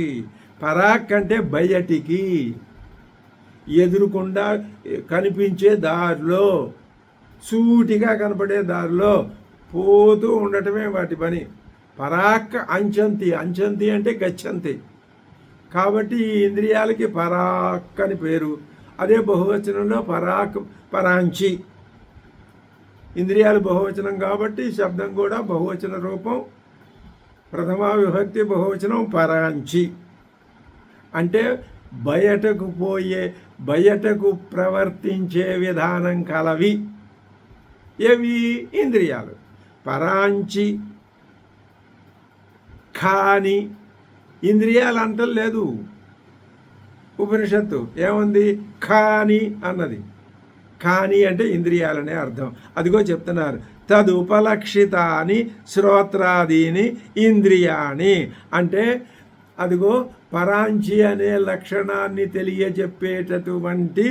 పరాక్ అంటే బయటికి, ఎదురుకుండా కనిపించే దారిలో, సూటిగా కనపడే దారిలో పోతూ ఉండటమే వాటి పని. పరాక్ అంచంతి. అంచంతి అంటే గచ్చంతి. కాబట్టి ఈ ఇంద్రియాలకి పరాక్ అని పేరు. అదే బహువచనంలో పరాంచి. ఇంద్రియాలు బహువచనం కాబట్టి శబ్దం కూడా బహువచన రూపం. ప్రథమ విభక్తి బహువచనం పరాంచి. అంటే బయటకు ప్రవర్తించే విధానం కలవి. ఏవి? ఇంద్రియాలు. పరాంచి. ఖాని ఇంద్రియాలు అంటలేదు ఉపనిషత్తు. ఏముంది? ఖాని అన్నది. ఖాని అంటే ఇంద్రియాలనే అర్థం. అదిగో చెప్తున్నారు, తదుపలక్షితాని శ్రోత్రాదీని ఇంద్రియాణి. అంటే అదిగో పరాంచి అనే లక్షణాన్ని తెలియజెప్పేటటువంటి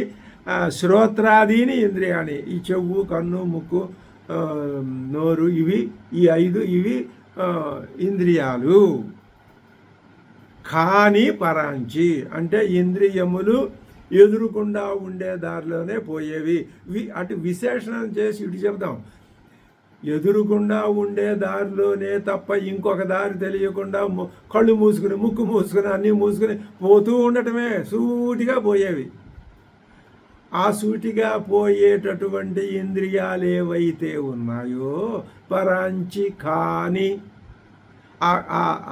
శ్రోత్రాదీని ఇంద్రియాన్ని, ఈ చెవు, కన్ను, ముక్కు, నోరు, ఈ 5 ఇవి ఇంద్రియాలు. కానీ పరాంచి అంటే ఇంద్రియములు ఎదురుకుండా ఉండే దారిలోనే పోయేవి. అటు విశేషణం చేసి ఇటు చెప్దాం, ఎదురుకుండా ఉండే దారిలోనే తప్ప ఇంకొక దారి తెలియకుండా కళ్ళు మూసుకుని, ముక్కు మూసుకుని, అన్నీ మూసుకుని పోతూ ఉండటమే, సూటిగా పోయేవి. ఆ సూటిగా పోయేటటువంటి ఇంద్రియాలు ఏవైతే ఉన్నాయో పరాంచి కాని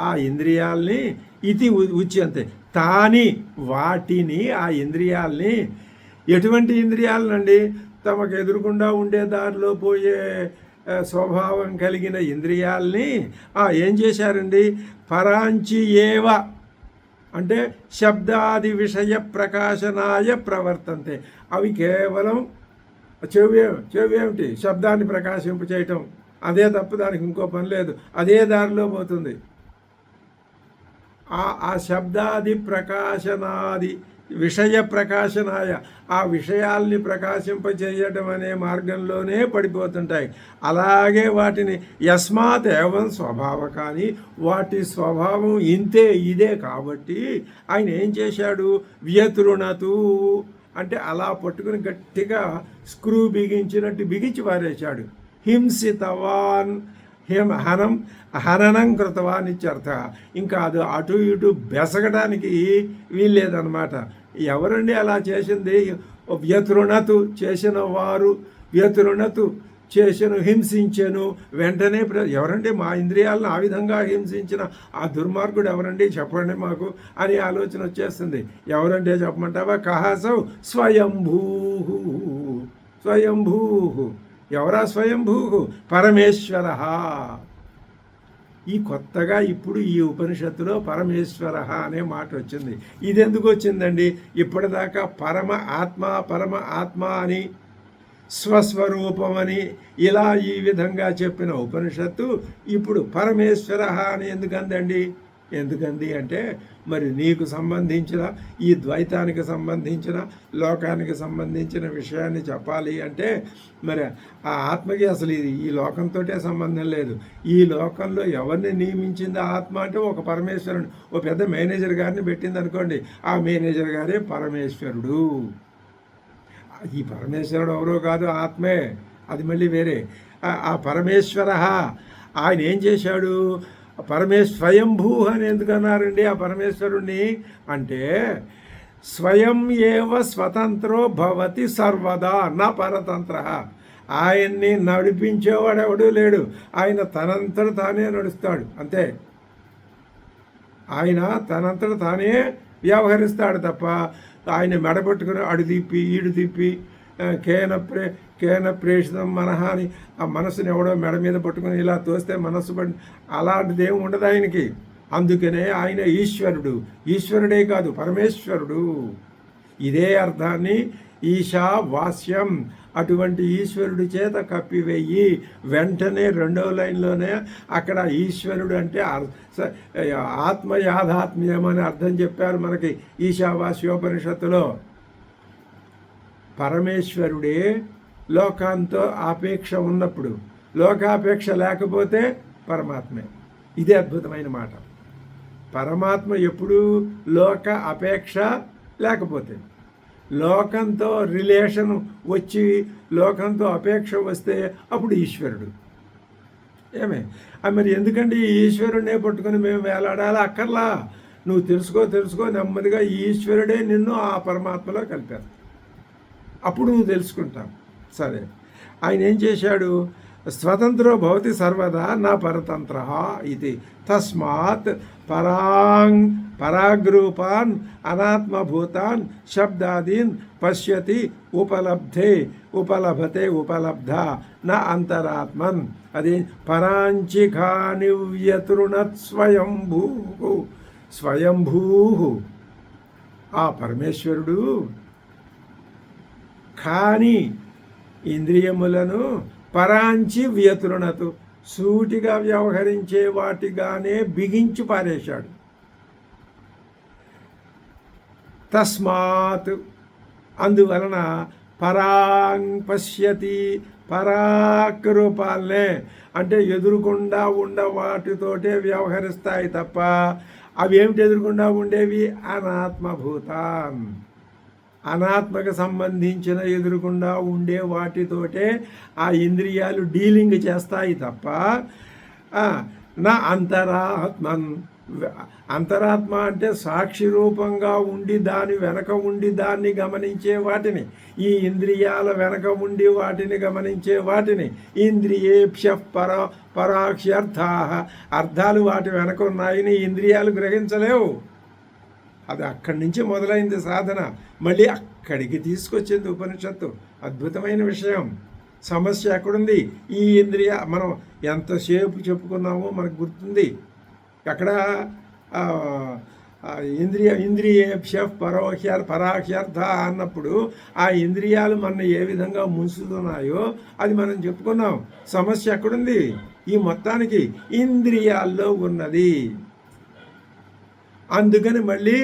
ఆ ఇంద్రియాల్ని ఇది ఉచ్యంతే తాని, వాటిని, ఆ ఇంద్రియాల్ని, ఎటువంటి ఇంద్రియాలనండి? తమకు ఎదురుకుండా ఉండే దారిలో పోయే స్వభావం కలిగిన ఇంద్రియాల్ని ఏం చేశారండి? పరాంచి ఏవ అంటే శబ్దాది విషయ ప్రకాశనాయ ప్రవర్తంతే. అవి కేవలం చెవి ఏమిటి? శబ్దాన్ని ప్రకాశింప చేయటం, అదే తప్ప దానికి ఇంకో పని లేదు, అదే దారిలో పోతుంది. ఆ శబ్దాది ప్రకాశనాది విషయ ప్రకాశనాయ, ఆ విషయాల్ని ప్రకాశింపచేయటం అనే మార్గంలోనే పడిపోతుంటాయి. అలాగే వాటిని యస్మాత్ ఏవం స్వభావ, కానీ వాటి స్వభావం ఇంతే, ఇదే కాబట్టి ఆయన ఏం చేశాడు? వ్యతృణతు అంటే అలా పట్టుకుని గట్టిగా స్క్రూ బిగించినట్టు బిగించి పారేశాడు. హింసితవాన్, హననం కృతవాన్ ఇత్యర్థ. ఇంకా అది అటు ఇటు బెసగడానికి వీల్లేదన్నమాట. ఎవరండి అలా చేసింది? వ్యతృణతు చేసిన వారు, వ్యతృణతు చేసెను, హింసించెను. వెంటనే ఎవరండి మా ఇంద్రియాలను ఆ విధంగా హింసించిన ఆ దుర్మార్గుడు ఎవరండి? చెప్పండి మాకు అని ఆలోచన వచ్చేస్తుంది. ఎవరంటే చెప్పమంటావా? కహసౌ స్వయంభూ. స్వయంభూ ఎవరా? స్వయంభూ పరమేశ్వర. ఈ కొత్తగా ఇప్పుడు ఈ ఉపనిషత్తులో పరమేశ్వర అనే మాట వచ్చింది. ఇది ఎందుకు వచ్చిందండి? ఇప్పటిదాకా పరమ ఆత్మ అని, స్వస్వరూపమని ఇలా ఈ విధంగా చెప్పిన ఉపనిషత్తు ఇప్పుడు పరమేశ్వర అని ఎందుకందండి? ఎందుకంది అంటే మరి నీకు సంబంధించిన ఈ ద్వైతానికి సంబంధించిన, లోకానికి సంబంధించిన విషయాన్ని చెప్పాలి అంటే మరి ఆ ఆత్మకి అసలు ఈ లోకంతో సంబంధం లేదు. ఈ లోకంలో ఎవరిని నియమించింది ఆత్మ అంటే ఒక పరమేశ్వరుడు. ఓ పెద్ద మేనేజర్ గారిని పెట్టింది అనుకోండి, ఆ మేనేజర్ గారే పరమేశ్వరుడు. ఈ పరమేశ్వరుడు ఎవరో కాదు, ఆత్మే, అది మళ్ళీ వేరే. ఆ పరమేశ్వర ఆయన ఏం చేశాడు? స్వయంభూ అని ఎందుకన్నారండి ఆ పరమేశ్వరుణ్ణి అంటే స్వయం ఏవ స్వతంత్రో భవతి సర్వదా నా పరతంత్ర. ఆయన్ని నడిపించేవాడు ఎవడూ లేడు, ఆయన తనంతట తానే నడుస్తాడు, అంతే. ఆయన తనంతట తానే వ్యవహరిస్తాడు తప్ప ఆయన మెడపట్టుకుని అడు తిప్పి ఈడు తిప్పి కేన ప్రేషితం మనహ అని ఆ మనసుని ఎవడో మెడ మీద పట్టుకుని ఇలా తోస్తే మనస్సు పడి అలాంటిది ఏమి ఉండదు ఆయనకి. అందుకనే ఆయన ఈశ్వరుడు. ఈశ్వరుడే కాదు, పరమేశ్వరుడు. ఇదే అర్థాన్ని ఈశావాస్యం, అటువంటి ఈశ్వరుడి చేత కప్పివేయి. వెంటనే 2వ లైన్లోనే అక్కడ ఈశ్వరుడు అంటే ఆత్మ యాథాత్మ్యం అని అర్థం చెప్పారు మనకి ఈశావాస్యోపనిషత్తులో. పరమేశ్వరుడే లోకంతో ఆపేక్ష ఉన్నప్పుడు, లోకాపేక్ష లేకపోతే పరమాత్మే. ఇదే అద్భుతమైన మాట. పరమాత్మ ఎప్పుడు లోక అపేక్ష లేకపోతే, లోకంతో రిలేషన్ వచ్చి లోకంతో అపేక్ష వస్తే అప్పుడు ఈశ్వరుడు. ఏమే మరి ఎందుకంటే ఈ ఈశ్వరుడినే పట్టుకొని మేము వేలాడాలి? అక్కర్లా. నువ్వు తెలుసుకో నెమ్మదిగా ఈశ్వరుడే నిన్ను ఆ పరమాత్మలో కలిపారు, అప్పుడు నువ్వు తెలుసుకుంటావు. సరే, ఆయన ఏం చేశాడు? స్వతంత్రో భవతి సర్వదా నా పరతంత్ర ఇది. తస్మాత్ పరాగ్రూపాన్ అనాత్మభూతాన్ శబ్దాదీన్ పశ్యతి ఉపలభతే ఉపలబ్ధ నా అంతరాత్మన్. అది పరాంచిఖాని వ్యతృణత్ స్వయంభూ. ఆ పరమేశ్వరుడు కానీ ఇంద్రియములను పరాంచి వ్యతృణతు సూటిగా వ్యవహరించే వాటిగానే బిగించి పారేశాడు. తస్మాత్ అందువలన పరాంగ్ పశ్యతి, పరాక్ రూపాలనే అంటే ఎదురుకుండా ఉండ వాటితోటే వ్యవహరిస్తాయి తప్ప అవి ఏమిటి ఎదురుకుండా ఉండేవి? అనాత్మభూతాన్, అనాత్మకు సంబంధించిన ఎదురుకుండా ఉండే వాటితోటే ఆ ఇంద్రియాలు డీలింగ్ చేస్తాయి తప్ప నా అంతరాత్మన్. అంతరాత్మ అంటే సాక్షి రూపంగా ఉండి దాని వెనక ఉండి దాన్ని గమనించే వాటిని, ఈ ఇంద్రియాల వెనక ఉండి వాటిని గమనించే వాటిని ఇంద్రియేభ్య పరాక్ష్యర్థా, అర్థాలు వాటి వెనక ఉన్నాయని ఇంద్రియాలు గ్రహించలేవు. అది అక్కడి నుంచి మొదలైంది సాధన, మళ్ళీ అక్కడికి తీసుకొచ్చింది ఉపనిషత్తు. అద్భుతమైన విషయం. సమస్య ఎక్కడుంది? ఈ ఇంద్రియ మనం ఎంతసేపు చెప్పుకున్నామో మనకు గుర్తుంది. అక్కడ ఇంద్రియేభ్య పరాహ్యర్థ అన్నప్పుడు ఆ ఇంద్రియాలు మన ఏ విధంగా ముంచుతున్నాయో అది మనం చెప్పుకున్నాం. సమస్య ఎక్కడుంది? ఈ మొత్తానికి ఇంద్రియాల్లో ఉన్నది. అందుకని మళ్ళీ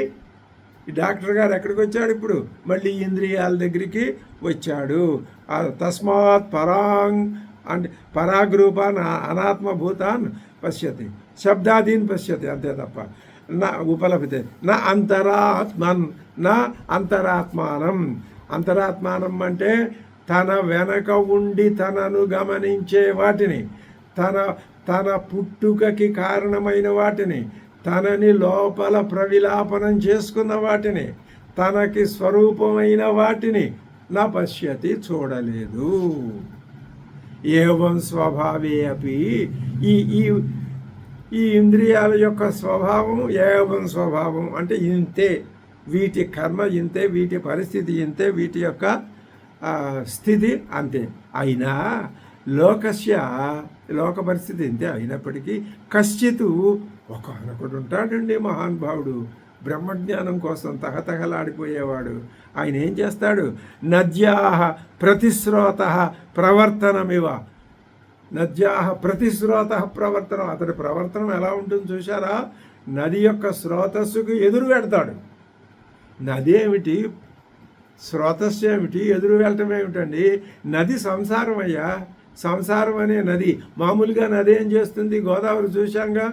డాక్టర్ గారు ఎక్కడికి వచ్చాడు? ఇప్పుడు మళ్ళీ ఇంద్రియాల దగ్గరికి వచ్చాడు. తస్మాత్ పరాంగ్ అంటే పరాగ్రూపాన్ అనాత్మభూతాన్ పశ్యతి, శబ్దాదీన్ పశ్యతి, అంతే తప్ప నా ఉపలభతే నా అంతరాత్మన్, నా అంతరాత్మానం. అంతరాత్మానం అంటే తన వెనక ఉండి తనను గమనించే వాటిని, తన పుట్టుకకి కారణమైన వాటిని, తనని లోపల ప్రవిలాపనం చేసుకున్న వాటిని, తనకి స్వరూపమైన వాటిని నా పశ్యతి చూడలేదు. ఏవం స్వభావే అపి, ఈ ఇంద్రియాల యొక్క స్వభావం ఏవం స్వభావం అంటే ఇంతే, వీటి కర్మ ఇంతే, వీటి పరిస్థితి ఇంతే, వీటి యొక్క స్థితి అంతే. అయినా లోక పరిస్థితి ఇంతే అయినప్పటికీ కశ్చిత్ ఒకనొకడు ఉంటాడండి మహానుభావుడు, బ్రహ్మజ్ఞానం కోసం తహతహలాడిపోయేవాడు. ఆయన ఏం చేస్తాడు? నద్యాః ప్రతిస్రోత ప్రవర్తనమివ, నద్యాః ప్రతిస్రోత ప్రవర్తనం. అతడి ప్రవర్తనం ఎలా ఉంటుంది చూశారా? నది యొక్క స్రోతస్సుకు ఎదురు పెడతాడు. నది ఏమిటి, స్రోతస్సు ఏమిటి, ఎదురు వెళ్ళటం ఏమిటండి? నది సంసారం అయ్యా. సంసారం అనే నది మామూలుగా నది ఏం చేస్తుంది? గోదావరి చూశాంగా,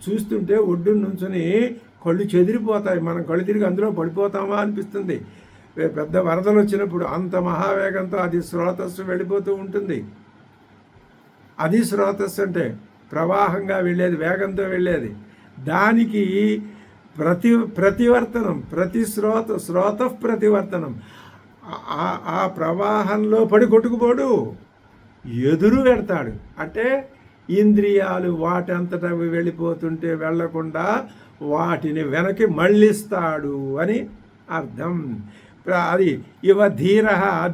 చూస్తుంటే ఒడ్డున నుంచుని కళ్ళు చెదిరిపోతాయి. మనం కళ్ళు తిరిగి అందులో పడిపోతామా అనిపిస్తుంది. పెద్ద వరదలు వచ్చినప్పుడు అంత మహావేగంతో అది స్రోతస్సు వెళ్ళిపోతూ ఉంటుంది. అది స్రోతస్సు అంటే ప్రవాహంగా వెళ్ళేది, వేగంతో వెళ్ళేది. దానికి ప్రతివర్తనం, స్రోత ప్రతివర్తనం. ఆ ప్రవాహంలో పడి కొట్టుకుపోడు, ఎదురు పెడతాడు. అంటే ఇంద్రియాలు వాటంతట వెళ్ళిపోతుంటే వెళ్లకుండా వాటిని వెనక్కి మళ్ళిస్తాడు అని అర్థం. అది ఇవ ధీర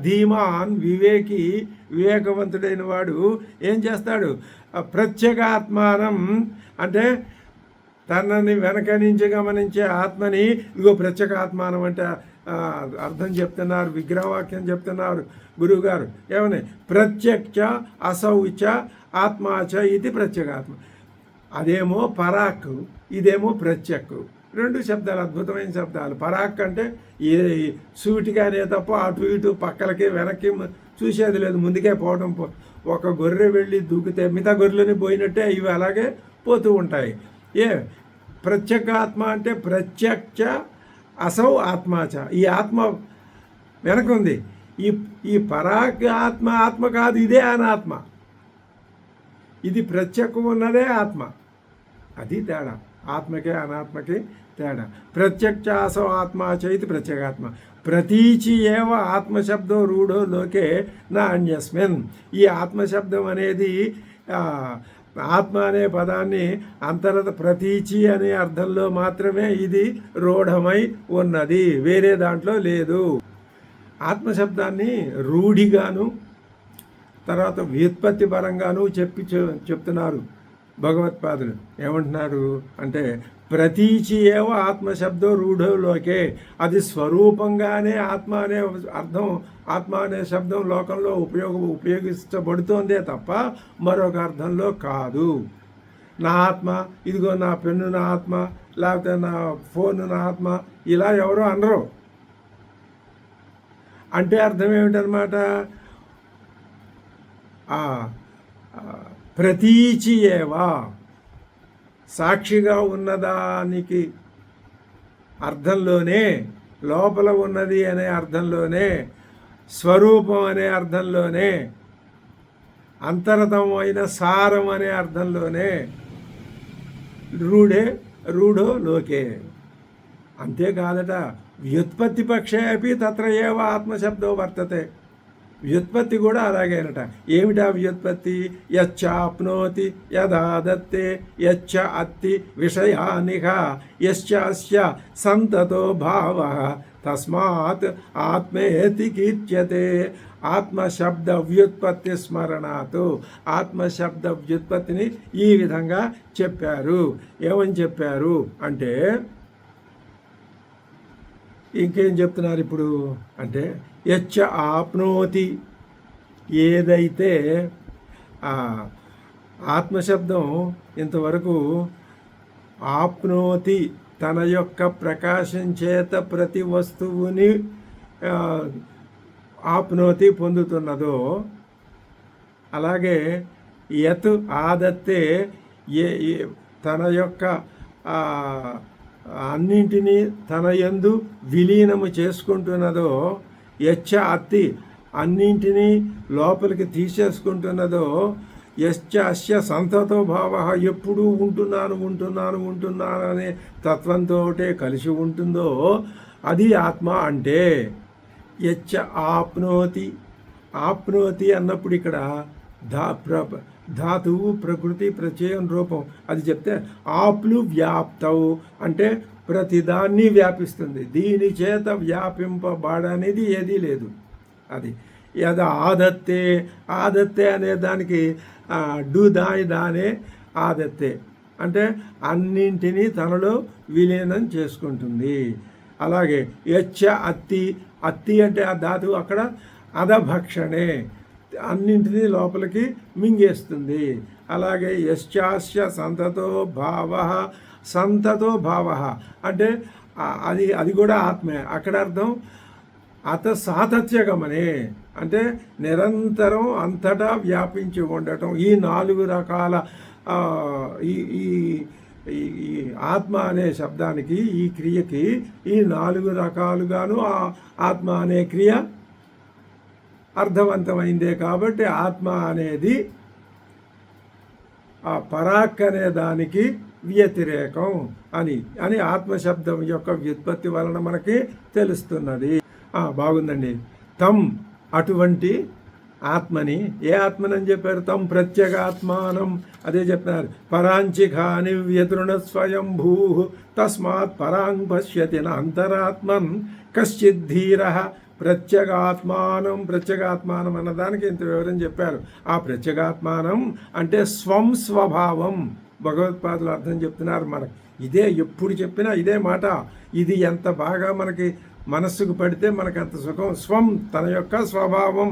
ధీమాన్ వివేకవంతుడైన వాడు ఏం చేస్తాడు? ప్రత్యేగాత్మానం అంటే తనని వెనక నుంచి గమనించే ఆత్మని, ఇగో ప్రత్యేగాత్మానం అంటే అర్థం చెప్తున్నారు, విగ్రహవాక్యం చెప్తున్నారు గురువుగారు. ఏమని? ప్రత్యక్ష అసౌచ ఆత్మాచ ఇది ప్రత్యేగాత్మ. అదేమో పరాక్, ఇదేమో ప్రత్యక్. రెండు శబ్దాలు, అద్భుతమైన శబ్దాలు. పరాక్ అంటే ఏ సూటిగానే తప్ప అటు ఇటు పక్కలకి వెనక్కి చూసేది లేదు, ముందుకే పోవడం. ఒక గొర్రె వెళ్ళి దూకితే మిగతా గొర్రెలని పోయినట్టే ఇవి అలాగే పోతూ ఉంటాయి. ప్రత్యేగాత్మ అంటే ప్రత్యక్ష అసౌ ఆత్మాచ, ఈ ఆత్మ వెనకుంది. ఈ పరాక్ ఆత్మ కాదు, ఇదే అనాత్మ. ఇది ప్రత్యక్షం ఉన్నదే ఆత్మ. అది తేడా, ఆత్మకే అనాత్మకి తేడా. ప్రత్యక్షాసో ఆత్మాచ ఇది ప్రత్యేగాత్మ. ప్రతీచి ఏవ ఆత్మశబ్దం రూఢో లోకే నా అన్యస్మిన్. ఈ ఆత్మశబ్దం అనేది ఆత్మ అనే పదాన్ని అంతర్గత ప్రతీచి అనే అర్థంలో మాత్రమే ఇది రూఢమై ఉన్నది, వేరే దాంట్లో లేదు. ఆత్మశబ్దాన్ని రూఢిగాను తర్వాత వ్యుత్పత్తి పరంగాను చెప్తున్నారు భగవత్పాదులు. ఏమంటున్నారు అంటే ప్రతీచి ఏవో ఆత్మశబ్దం రూఢంలోకే, అది స్వరూపంగానే ఆత్మ అనే అర్థం, ఆత్మ అనే శబ్దం లోకంలో ఉపయోగించబడుతోందే తప్ప మరొక అర్థంలో కాదు. నా ఆత్మ, ఇదిగో నా పెన్ను నా ఆత్మ, లేకపోతే నా ఫోన్ నా ఆత్మ, ఇలా ఎవరో అనరు. అంటే అర్థం ఏమిటనమాట? ప్రతీచి ఏవా, సాక్షిగా ఉన్నదానికి అర్థంలోనే, లోపల ఉన్నది అనే అర్థంలోనే, స్వరూపం అనే అర్థంలోనే, అంతరతమైన సారం అనే అర్థంలోనే రూఢో లోకే. అంతేకాదట, వ్యుత్పత్తి పక్షే అపి తత్ర ఏవ ఆత్మశబ్దో వర్తతే. వ్యుత్పత్తి కూడా అలాగేనట. ఏమిటా వ్యుత్పత్తి? యచ్చాప్నోతి యదాదత్తే యచ్చ అత్తి విషయానిహ యశ్చాస్య సంతతో భావః తస్మాత్ ఆత్మేతి కీర్త్యతే. ఆత్మశబ్ద వ్యుత్పత్తి స్మరణాతు. ఆత్మశబ్ద వ్యుత్పత్తిని ఈ విధంగా చెప్పారు. ఏమని చెప్పారు అంటే, ఇంకేం చెప్తున్నారు ఇప్పుడు అంటే, యచ్చ ఆప్నోతి, ఏదైతే ఆత్మశబ్దం ఇంతవరకు ఆప్నోతి, తన యొక్క ప్రకాశం చేత ప్రతి వస్తువుని ఆప్నోతి పొందుతున్నదో, అలాగే యత్ ఆదత్తే, తన యొక్క అన్నింటినీ తన యందు విలీనము చేసుకుంటున్నదో, యచ్చ అత్తి, అన్నింటినీ లోపలికి తీసేసుకుంటున్నదో, యశ్చ అస్య సంతతో భావ, ఎప్పుడూ ఉంటున్నాను అనే తత్వంతో కలిసి ఉంటుందో అది ఆత్మ. అంటే యచ్చ ఆప్నోతి. ఆప్నోతి అన్నప్పుడు ఇక్కడ ధాతువు ప్రకృతి ప్రత్యయం రూపం అది చెప్తే, ఆప్లు వ్యాప్తవు అంటే ప్రతిదాన్ని వ్యాపిస్తుంది. దీని చేత వ్యాపింపబడనేది ఏదీ లేదు. అది యద ఆదత్తే. ఆదత్తే అనే దానికి దానే ఆదత్తే అంటే అన్నింటినీ తనలో విలీనం చేసుకుంటుంది. అలాగే యచ్చ అత్తి. అత్తి అంటే ఆ ధాతువు అక్కడ అధభక్షణే, అన్నింటినీ లోపలికి మింగేస్తుంది. అలాగే యశ్చాస్య సంతతో భావ. సంతతో భావ అంటే అది కూడా ఆత్మే. అక్కడ అర్థం సాతత్యగమనే అంటే నిరంతరం అంతటా వ్యాపించి ఉండటం. ఈ 4 రకాల ఈ ఆత్మ అనే శబ్దానికి, ఈ క్రియకి ఈ 4 రకాలుగాను ఆత్మ అనే క్రియ అర్థవంతమైందే. కాబట్టి ఆత్మ అనేది ఆ పరాక్ అనే దానికి వ్యతిరేకం అని ఆత్మశబ్దం యొక్క వ్యుత్పత్తి వలన మనకి తెలుస్తున్నది. బాగుందండి. తం, అటువంటి ఆత్మని, ఏ ఆత్మనని చెప్పారు? తం ప్రత్యేగాత్మానం, అదే చెప్పినారు. పరాంచిఖాని వ్యతృణ స్వయంభూ తస్మాత్ పరాంగ్ పశ్యతి అంతరాత్మన్ కశ్చిద్ధీర. ప్రత్యేగాత్మానం. ప్రత్యేగాత్మానం అన్నదానికి ఇంత వివరం చెప్పారు. ఆ ప్రత్యేగాత్మానం అంటే స్వభావం. భగవత్పాదులు అర్థం చెప్తున్నారు మనకి. ఇదే ఎప్పుడు చెప్పినా ఇదే మాట. ఇది ఎంత బాగా మనకి మనస్సుకు పడితే మనకు అంత సుఖం. తన యొక్క స్వభావం.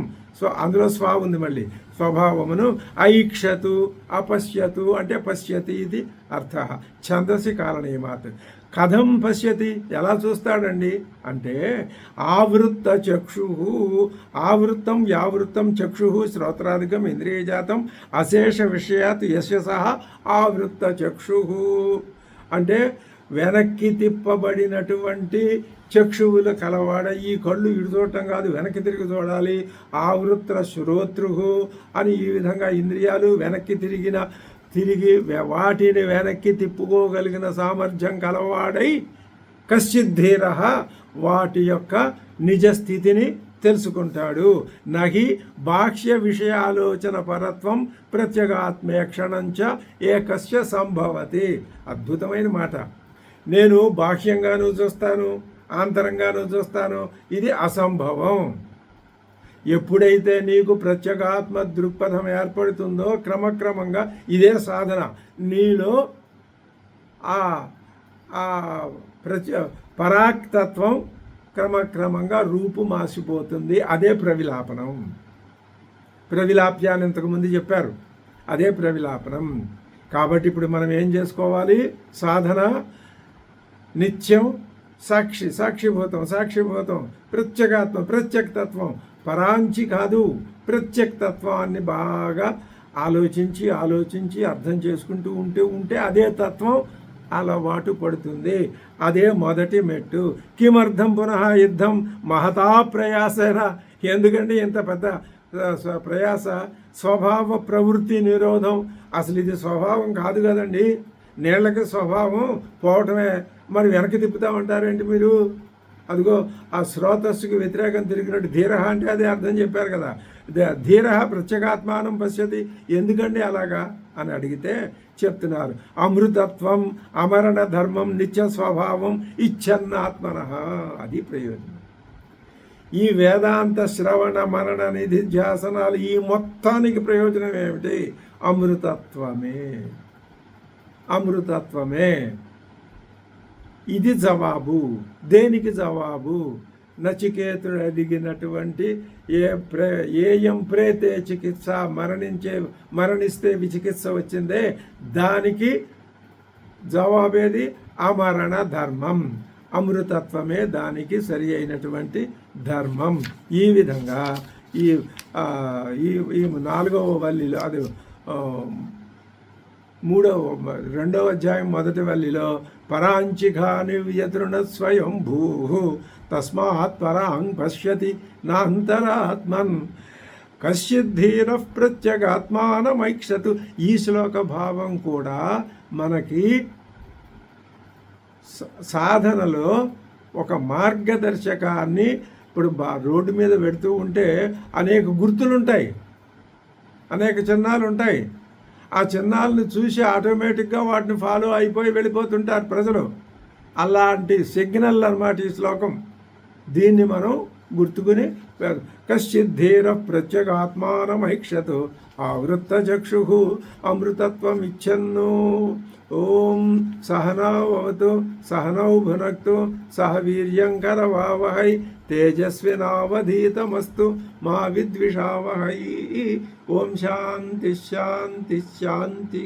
అందులో ఉంది మళ్ళీ. స్వభావమును ఐక్షతు అపశ్యతు అంటే పశ్యతి ఇది అర్థ. ఛందసి కారణీయమాత్. కథం పశ్యతి, ఎలా చూస్తాడండి అంటే, ఆవృత్త చక్షు. ఆవృత్తం యావృత్తం చక్షు శ్రోత్రాదికం ఇంద్రియజాతం అశేష విషయాత్ యస్య సహ ఆవృత్త చక్షు అంటే వెనక్కి తిప్పబడినటువంటి చక్షువులు కలవాడ. ఈ కళ్ళు ఇటు చూడటం కాదు, వెనక్కి తిరిగి చూడాలి. ఆవృత్త శ్రోతృ అని ఈ విధంగా ఇంద్రియాలు వెనక్కి తిరిగి వాటిని వెనక్కి తిప్పుకోగలిగిన సామర్థ్యం కలవాడై కశ్చిద్ధీర వాటి యొక్క నిజస్థితిని తెలుసుకుంటాడు. నహి బాహ్య విషయాలోచన పరత్వం ప్రత్యేగాత్మేక్షణంచ ఏకస్య సంభవతి. అద్భుతమైన మాట. నేను బాహ్యంగానూ చూస్తాను, ఆంతరంగానూ చూస్తాను, ఇది అసంభవం. ఎప్పుడైతే నీకు ప్రత్యేగాత్మ దృక్పథం ఏర్పడుతుందో క్రమక్రమంగా ఇదే సాధన, నీలో పరాక్తత్వం క్రమక్రమంగా రూపు మాసిపోతుంది. అదే ప్రవిలాపనం. ప్రవిలాప్యాన్ని ఇంతకుముందు చెప్పారు, అదే ప్రవిలాపనం. కాబట్టి ఇప్పుడు మనం ఏం చేసుకోవాలి? సాధన నిత్యం సాక్షిభూతం, ప్రత్యేగాత్మ, ప్రత్యేకతత్వం, పరాంచి కాదు, ప్రత్యేకతత్వాన్ని బాగా ఆలోచించి అర్థం చేసుకుంటూ ఉంటే అదే తత్వం అలవాటు పడుతుంది. అదే మొదటి మెట్టు. కిమర్థం పునః యుద్ధం మహతా ప్రయాసన. ఎందుకంటే ఇంత పెద్ద ప్రయాస? స్వభావ ప్రవృత్తి నిరోధం. అసలు ఇది స్వభావం కాదు కదండి. నీళ్ళకి స్వభావం పోవటమే, మరి వెనక్కి తిప్పుతామంటారేంటి మీరు? అదిగో ఆ శ్రోతస్సుకి వ్యతిరేకం తిరిగినట్టు ధీర అంటే అదే అర్థం చెప్పారు కదా. ధీర ప్రత్యేగాత్మానం పశ్యతి. ఎందుకండి అలాగా అని అడిగితే చెప్తున్నారు, అమృతత్వం, అమరణ ధర్మం, నిత్య స్వభావం ఇచ్చన్నాత్మన. అది ప్రయోజనం. ఈ వేదాంత శ్రవణ మరణ నిధిధ్యాసనాలు ఈ మొత్తానికి ప్రయోజనం ఏమిటి? అమృతత్వమే. ఇది జవాబు. దేనికి జవాబు? నచికేతుడు అడిగినటువంటి ఏయం ప్రేతే చికిత్స, మరణిస్తే విచికిత్స వచ్చిందే, దానికి జవాబేది? అమరణ ధర్మం. అమృతత్వమే దానికి సరి అయినటువంటి ధర్మం. ఈ విధంగా ఈ 4వ వల్లిలో, అది 2వ అధ్యాయం 1వ వల్లిలో పరాంచిఘాని వ్యతృణ స్వయం భూ తస్మాత్ పరాం పశ్యతి నాంతరాత్మన్ కశ్చిద్ధీర ప్రత్యేగాత్మానమైక్షతు. ఈ శ్లోక భావం కూడా మనకి సాధనలో ఒక మార్గదర్శకాన్ని, ఇప్పుడు రోడ్డు మీద పెడుతూ ఉంటే అనేక గుర్తులుంటాయి, అనేక చిహ్నాలు ఉంటాయి. ఆ చిహ్నాలను చూసి ఆటోమేటిక్గా వాటిని ఫాలో అయిపోయి వెళ్ళిపోతుంటారు ప్రజలు. అలాంటి సిగ్నల్ అన్నమాట ఈ శ్లోకం. దీన్ని మనం గుర్తుకుని, కశ్చిద్ధీర ప్రత్యేగాత్మానమైక్షతు ఆవృత్తచక్షు అమృతత్వం ఇచ్చన్ను. ఓం సహనావతు సహనౌ భునక్తు సహ వీర్యంకరవావహై తేజస్వినావధీతమస్తు మా విద్విషావహై. ఓం శాంతి శాంతి శాంతి.